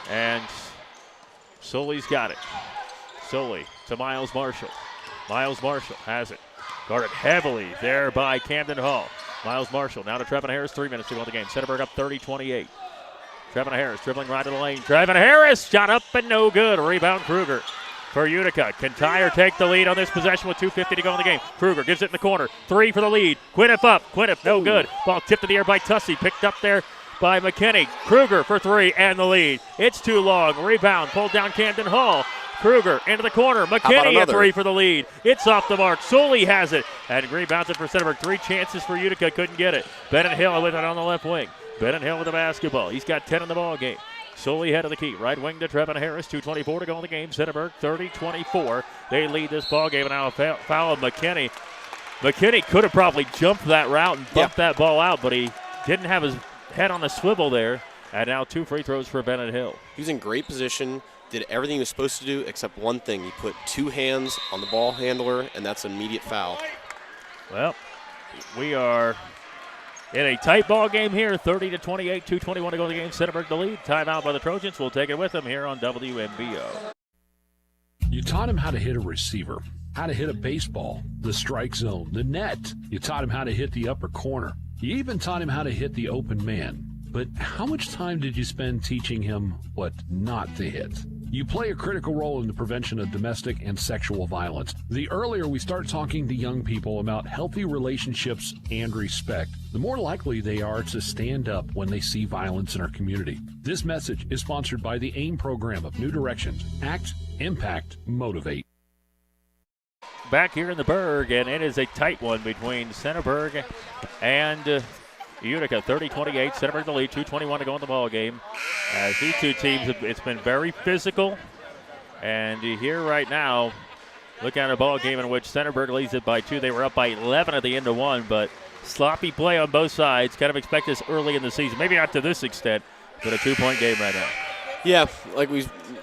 S3: And Sully's got it. Sully to Miles Marshall. Miles Marshall has it. Guarded heavily there by Camden Hall. Miles Marshall now to Trevin Harris. 3 minutes to go in the game. Centerburg up 30-28. Trevin Harris dribbling right to the lane. Trevin Harris shot up and no good. Rebound Kruger for Utica. Can Tyre take the lead on this possession with 2:50 to go in the game? Kruger gives it in the corner. 3 for the lead. Quinnip up. Quinnip no good. Ball tipped in the air by Tussey. Picked up there by McKinney. Kruger for 3 and the lead. It's too long. Rebound pulled down Camden Hall. Kruger into the corner. McKinney at 3 for the lead. It's off the mark. Sully has it. And rebounds it for Centerburg. 3 chances for Utica. Couldn't get it. Bennett Hill with it on the left wing. Bennett Hill with the basketball. He's got 10 in the ball game. Sully head of the key. Right wing to Trevin Harris. 2:24 to go in the game. Centerburg 30-24. They lead this ball game. And now a foul of McKinney. McKinney could have probably jumped that route and bumped that ball out, but he didn't have his head on the swivel there. And now 2 free throws for Bennett Hill.
S4: He was in great position. Did everything he was supposed to do except one thing. He put 2 hands on the ball handler, and that's an immediate foul.
S3: Well, we are in a tight ball game here, 30-28, 2:21 to go in the game. Centerburg the lead. Timeout by the Trojans. We'll take it with them here on WMBO.
S2: You taught him how to hit a receiver, how to hit a baseball, the strike zone, the net. You taught him how to hit the upper corner. You even taught him how to hit the open man. But how much time did you spend teaching him what not to hit? You play a critical role in the prevention of domestic and sexual violence. The earlier we start talking to young people about healthy relationships and respect, the more likely they are to stand up when they see violence in our community. This message is sponsored by the AIM program of New Directions. Act, Impact, Motivate.
S3: Back here in the Berg, and it is a tight one between Centerburg and Utica. 30-28, Centerburg the lead, 2:21 to go in the ball game. As these two teams, it's been very physical. And here right now, look at a ball game in which Centerburg leads it by 2. They were up by 11 at the end of 1, but sloppy play on both sides. Kind of expect this early in the season. Maybe not to this extent, but a 2-point game right now.
S4: Yeah, like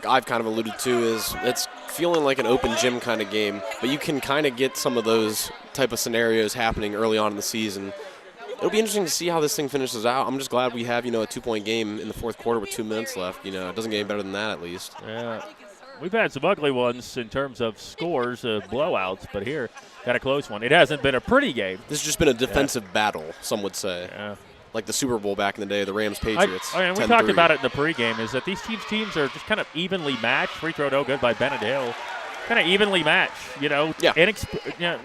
S4: I've kind of alluded to, is it's feeling like an open gym kind of game, but you can kind of get some of those type of scenarios happening early on in the season. It'll be interesting to see how this thing finishes out. I'm just glad we have, a 2-point game in the fourth quarter with 2 minutes left. It doesn't get any better than that at least.
S3: Yeah, we've had some ugly ones in terms of scores, blowouts, but here, got a close one. It hasn't been a pretty game.
S4: This has just been a defensive battle, some would say.
S3: Yeah.
S4: Like the Super Bowl back in the day, the Rams-Patriots.
S3: And we talked about it in the pregame, is that these teams are just kind of evenly matched. Free throw no good by Bennett Hill. Kind of evenly matched,
S4: Yeah.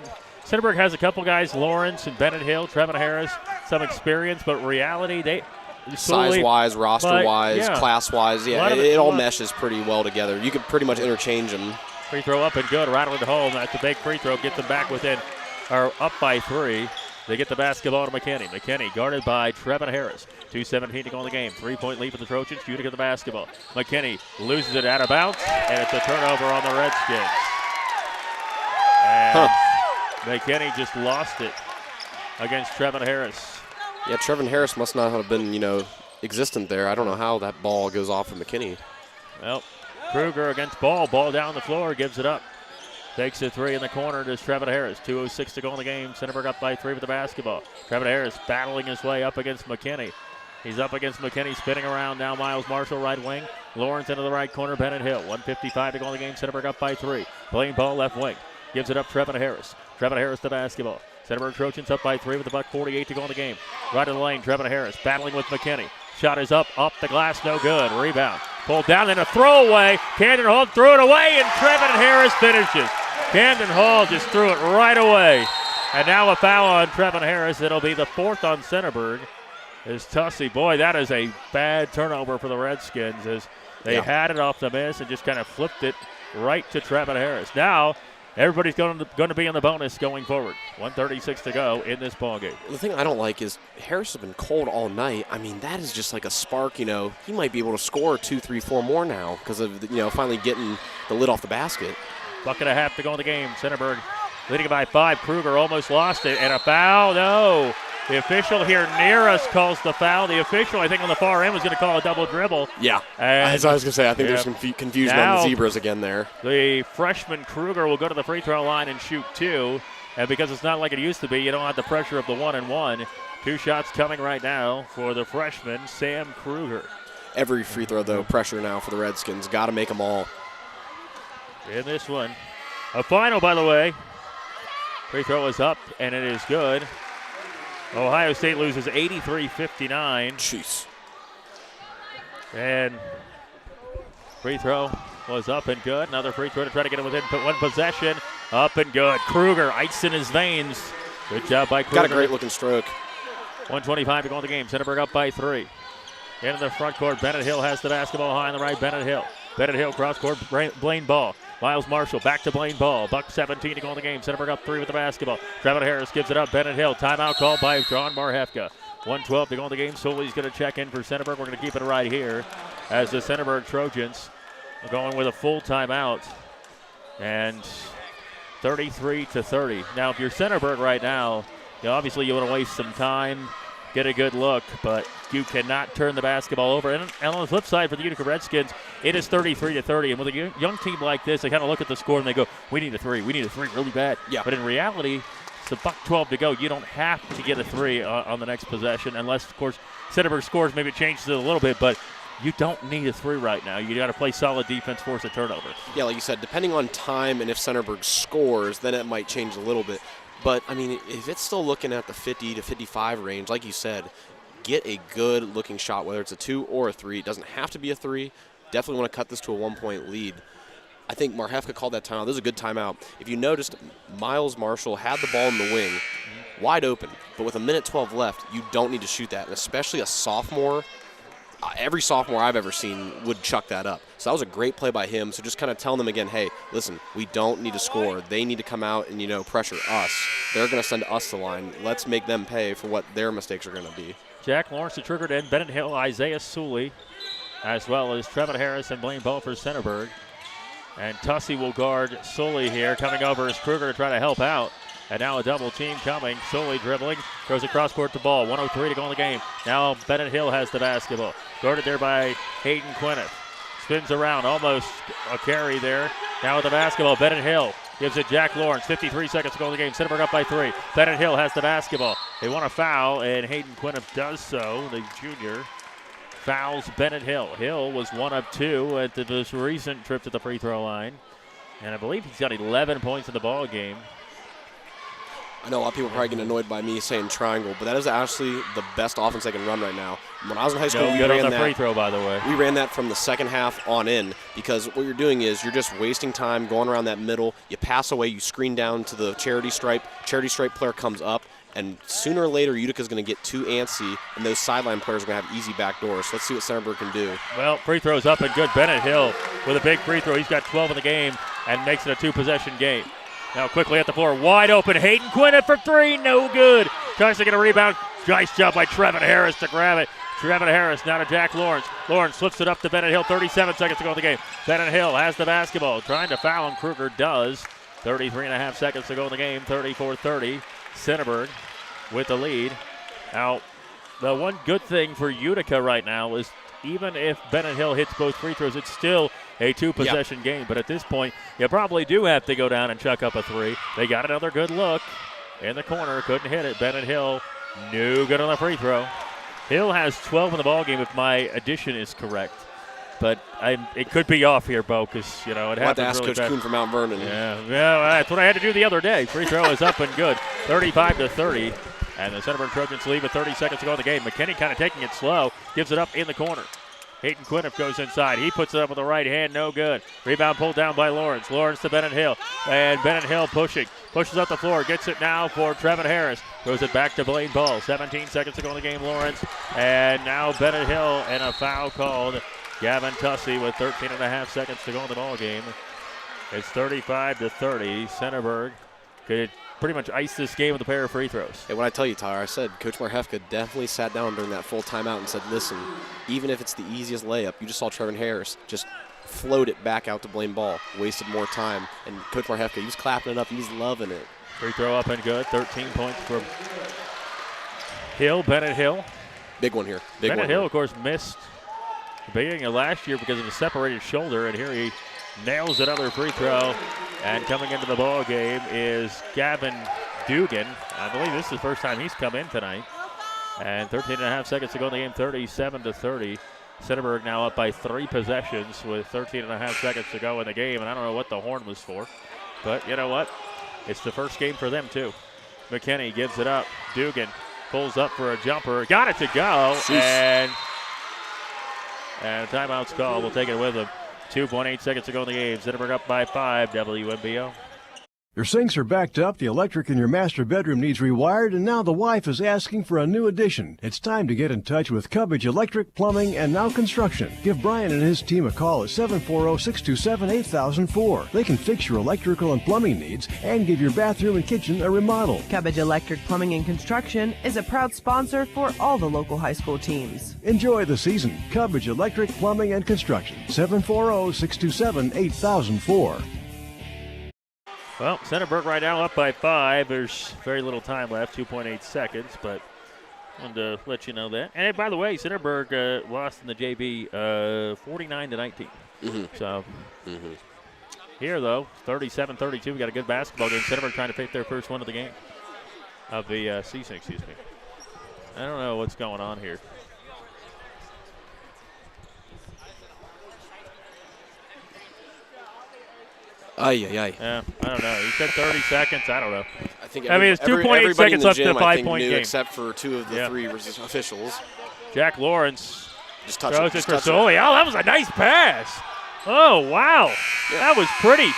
S3: Centerburg has a couple guys, Lawrence and Bennett Hill, Trevin Harris, some experience, but reality, they
S4: size-wise, roster-wise, class-wise, it all meshes pretty well together. You could pretty much interchange them.
S3: Free throw up and good, rattling home. That's a big free throw, gets them back up by 3. They get the basketball to McKinney. McKinney guarded by Trevin Harris. 2:17 to go in the game. 3-point lead for the Trojans. Utica the basketball. McKinney loses it out of bounds, and it's a turnover on the Redskins. And McKinney just lost it against Trevin Harris.
S4: Yeah, Trevin Harris must not have been, existent there. I don't know how that ball goes off of McKinney.
S3: Well, Kruger against Ball. Ball down the floor, gives it up Takes a three in the corner to Trevin Harris. 2:06 to go in the game. Centerburg up by 3 with the basketball. Trevin Harris battling his way up against McKinney. He's up against McKinney, spinning around now. Miles Marshall, right wing. Lawrence into the right corner. Bennett Hill. 1:55 to go in the game. Centerburg up by 3. Playing ball left wing. Gives it up Trevin Harris. Trevin Harris the basketball. Centerburg Trojans up by 3 with about 48 to go in the game. Right in the lane, Trevin Harris battling with McKinney. Shot is up the glass, no good. Rebound. Pulled down, and a throwaway. Camden Hall threw it away, and Trevin Harris finishes. Camden Hall just threw it right away. And now a foul on Trevin Harris. It'll be the 4th on Centerburg. Is Tussey. Boy, that is a bad turnover for the Redskins as they had it off the miss and just kind of flipped it right to Trevin Harris. Now, everybody's going to be in the bonus going forward. 1:36 to go in this ballgame.
S4: The thing I don't like is Harris has been cold all night. I mean, that is just like a spark, He might be able to score 2, 3, 4 more now because of, finally getting the lid off the basket.
S3: Bucket and a half to go in the game. Centerburg leading by 5. Kruger almost lost it. And a foul. No. The official here near us calls the foul. The official, I think, on the far end was going to call a double dribble.
S4: Yeah. As I was going to say, I think there's some confusion
S3: now,
S4: on the Zebras again there.
S3: The freshman Kruger will go to the free throw line and shoot 2. And because it's not like it used to be, you don't have the pressure of the 1-and-1. 2 shots coming right now for the freshman, Sam Kruger.
S4: Every free throw, though, pressure now for the Redskins. Got to make them all.
S3: In this one. A final, by the way. Free throw is up, and it is good. Ohio State loses 83-59.
S4: Jeez.
S3: And free throw was up and good. Another free throw to try to get it within one possession. Up and good. Kruger, ice in his veins. Good job by Kruger.
S4: Got a great looking stroke.
S3: 1:25 to go in the game. Centerburg up by 3. Into the front court. Bennett Hill has the basketball high on the right. Bennett Hill cross court. Blaine Ball. Miles Marshall back to Blaine Ball. Buck 17 to go in the game. Centerburg up 3 with the basketball. Trevin Harris gives it up. Bennett Hill. Timeout called by John Marhefka. 1:12 to go in the game. Sully's going to check in for Centerburg. We're going to keep it right here as the Centerburg Trojans are going with a full timeout. And 33-30. Now, if you're Centerburg right now, obviously you want to waste some time, get a good look, but you cannot turn the basketball over. And on the flip side for the Utica Redskins, it is 33-30. And with a young team like this, they kind of look at the score and they go, we need a 3 really bad.
S4: Yeah.
S3: But in reality, it's $1:12 to go. You don't have to get a 3 on the next possession unless, of course, Centerburg scores. Maybe it changes it a little bit, but you don't need a 3 right now. You got to play solid defense, force a turnover.
S4: Yeah, like you said, depending on time and if Centerburg scores, then it might change a little bit. But, I mean, if it's still looking at the 50 to 55 range, like you said, get a good-looking shot, whether it's a 2 or a 3. It doesn't have to be a 3. Definitely want to cut this to a 1-point lead. I think Marhefka called that timeout. This is a good timeout. If you noticed, Miles Marshall had the ball in the wing, wide open. But with 1:12 left, you don't need to shoot that. And especially a sophomore, every sophomore I've ever seen would chuck that up. So that was a great play by him. So just kind of telling them again, hey, listen, we don't need to score. They need to come out and, pressure us. They're going to send us the line. Let's make them pay for what their mistakes are going to be.
S3: Jack Lawrence the triggered in, Bennett Hill, Isaiah Sully, as well as Trevin Harris and Blaine Ball for Centerburg. And Tussey will guard Sully here. Coming over is Kruger to try to help out. And now a double team coming. Sully dribbling, throws across court the ball. 1:03 to go in the game. Now Bennett Hill has the basketball. Guarded there by Hayden Quinnett. Spins around, almost a carry there. Now with the basketball, Bennett Hill gives it Jack Lawrence. 53 seconds to go in the game. Centerburg up by 3. Bennett Hill has the basketball. They want a foul, and Hayden Quinnett does so. The junior fouls Bennett Hill. Hill was 1 of 2 at this recent trip to the free throw line. And I believe he's got 11 points in the ball game.
S4: I know a lot of people are probably getting annoyed by me saying triangle, but that is actually the best offense they can run right now. When I was in high school, we ran that.
S3: Free throw, by the way.
S4: We ran that from the second half on in because what you're doing is you're just wasting time going around that middle. You pass away, you screen down to the charity stripe. Charity stripe player comes up, and sooner or later Utica's going to get too antsy, and those sideline players are going to have easy back doors. So let's see what Centerburg can do.
S3: Well, free throws up and good. Bennett Hill with a big free throw. He's got 12 in the game and makes it a 2-possession game. Now quickly at the floor, wide open. Hayden Quinnett for 3, no good. Tries to get a rebound. Nice job by Trevin Harris to grab it. Trevin Harris now to Jack Lawrence. Lawrence flips it up to Bennett Hill. 37 seconds to go in the game. Bennett Hill has the basketball. Trying to foul him. Kruger does. 33.5 seconds to go in the game. 34-30. Centerburg with the lead. Now the one good thing for Utica right now is even if Bennett Hill hits both free throws, it's still a two-possession game. But at this point, you probably do have to go down and chuck up a three. They got another good look in the corner. Couldn't hit it. Bennett Hill, no good on the free throw. Hill has 12 in the ballgame if my addition is correct. But it could be off here, Bo, because, it
S4: We'll have
S3: happened
S4: to ask
S3: really
S4: Coach
S3: fast.
S4: Kuhn from Mount Vernon.
S3: Yeah, that's what I had to do the other day. Free throw is up and good. 35-30. And the Centerburg Trojans lead with 30 seconds to go in the game. McKinney kind of taking it slow. Gives it up in the corner. Hayden Quinniff goes inside. He puts it up with the right hand. No good. Rebound pulled down by Lawrence. Lawrence to Bennett Hill. And Bennett Hill pushing. Pushes up the floor. Gets it now for Trevin Harris. Throws it back to Blaine Ball. 17 seconds to go in the game, Lawrence. And now Bennett Hill and a foul called. Gavin Tussey with 13 and a half seconds to go in the ball game. It's 35-30. Centerburg could pretty much ice this game with a pair of free throws.
S4: Hey, when I tell you, Tyler, I said Coach Marhefka definitely sat down during that full timeout and said, listen, even if it's the easiest layup, you just saw Trevin Harris just float it back out to Blaine Ball. Wasted more time. And Coach Marhefka, he was clapping it up. He was loving it.
S3: Free throw up and good. 13 points for Hill. Bennett Hill.
S4: Big one here.
S3: Bennett Hill, of course, missed the beginning of last year because of a separated shoulder, and here he nails another free throw. And coming into the ball game is Gavin Dugan. I believe this is the first time he's come in tonight. And 13 and a half seconds to go in the game, 37-30. Centerburg now up by 3 possessions with 13 and a half seconds to go in the game. And I don't know what the horn was for. But you know what? It's the first game for them, too. McKinney gives it up. Dugan pulls up for a jumper. Got it to go. And a timeout's called. We'll take it with him. 2.8 seconds to go in the game. Centerburg up by 5. WMBO.
S5: Your sinks are backed up, the electric in your master bedroom needs rewired, and now the wife is asking for a new addition. It's time to get in touch with Cubbage Electric, Plumbing, and Now Construction. Give Brian and his team a call at 740-627-8004. They can fix your electrical and plumbing needs and give your bathroom and kitchen a remodel.
S6: Cubbage Electric Plumbing and Construction is a proud sponsor for all the local high school teams.
S5: Enjoy the season. Cubbage Electric, Plumbing, and Construction. 740-627-8004.
S3: Well, Centerburg right now up by 5. There's very little time left, 2.8 seconds, but I wanted to let you know that. And by the way, Centerburg lost in the JV 49-19. So here, though, 37-32. We got a good basketball game. Centerburg trying to take their first win of the game, of the season, excuse me. I don't know what's going on here.
S4: Yeah,
S3: I don't know. You said 30 seconds. I don't know.
S4: I mean,
S3: it's 2.8 seconds left to a 5-point game.
S4: Except for 2 of the 3 officials.
S3: Jack Lawrence
S4: just touch
S3: throws
S4: it.
S3: it for Soli. Oh, that was a nice pass. Oh, wow. Yeah. That was pretty.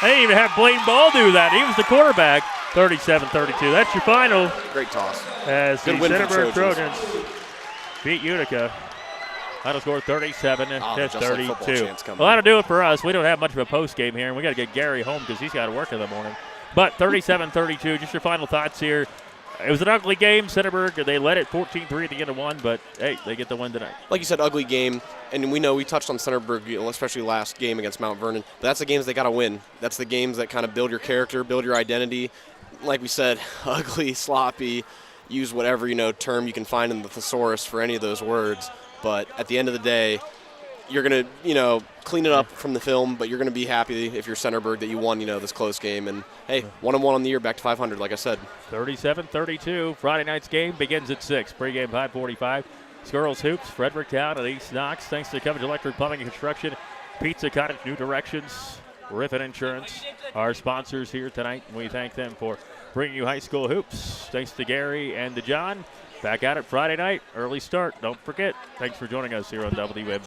S3: I didn't even have Blaine Ball do that. He was the quarterback. 37-32. That's your final.
S4: Great toss.
S3: As
S4: good
S3: the
S4: win
S3: Centerburg
S4: for
S3: Trojans beat Utica. Final score 37-32. Well, that'll do it for us. We don't have much of a post game here, and we got to get Gary home because he's got to work in the morning. But 37-32, just your final thoughts here. It was an ugly game. Centerburg, they led it 14-3 at the end of one, but, hey, they get the win tonight.
S4: Like you said, ugly game. And we know we touched on Centerburg, especially last game against Mount Vernon. But that's the games they got to win. That's the games that kind of build your character, build your identity. Like we said, ugly, sloppy, use whatever, term you can find in the thesaurus for any of those words. But at the end of the day, you're going to, clean it up from the film, but you're going to be happy if you're Centerburg that you won, this close game. And, hey, 1-1 on the year, back to 500, like I said.
S3: 37-32. Friday night's game begins at 6. Pre-game 5:45. Squirrels Hoops, Fredericktown at East Knox. Thanks to Cubbage Electric Plumbing and Construction, Pizza Cottage, New Directions, Riffin Insurance, our sponsors here tonight. And we thank them for bringing you high school hoops. Thanks to Gary and to John. Back at it Friday night, early start. Don't forget. Thanks for joining us here on WM.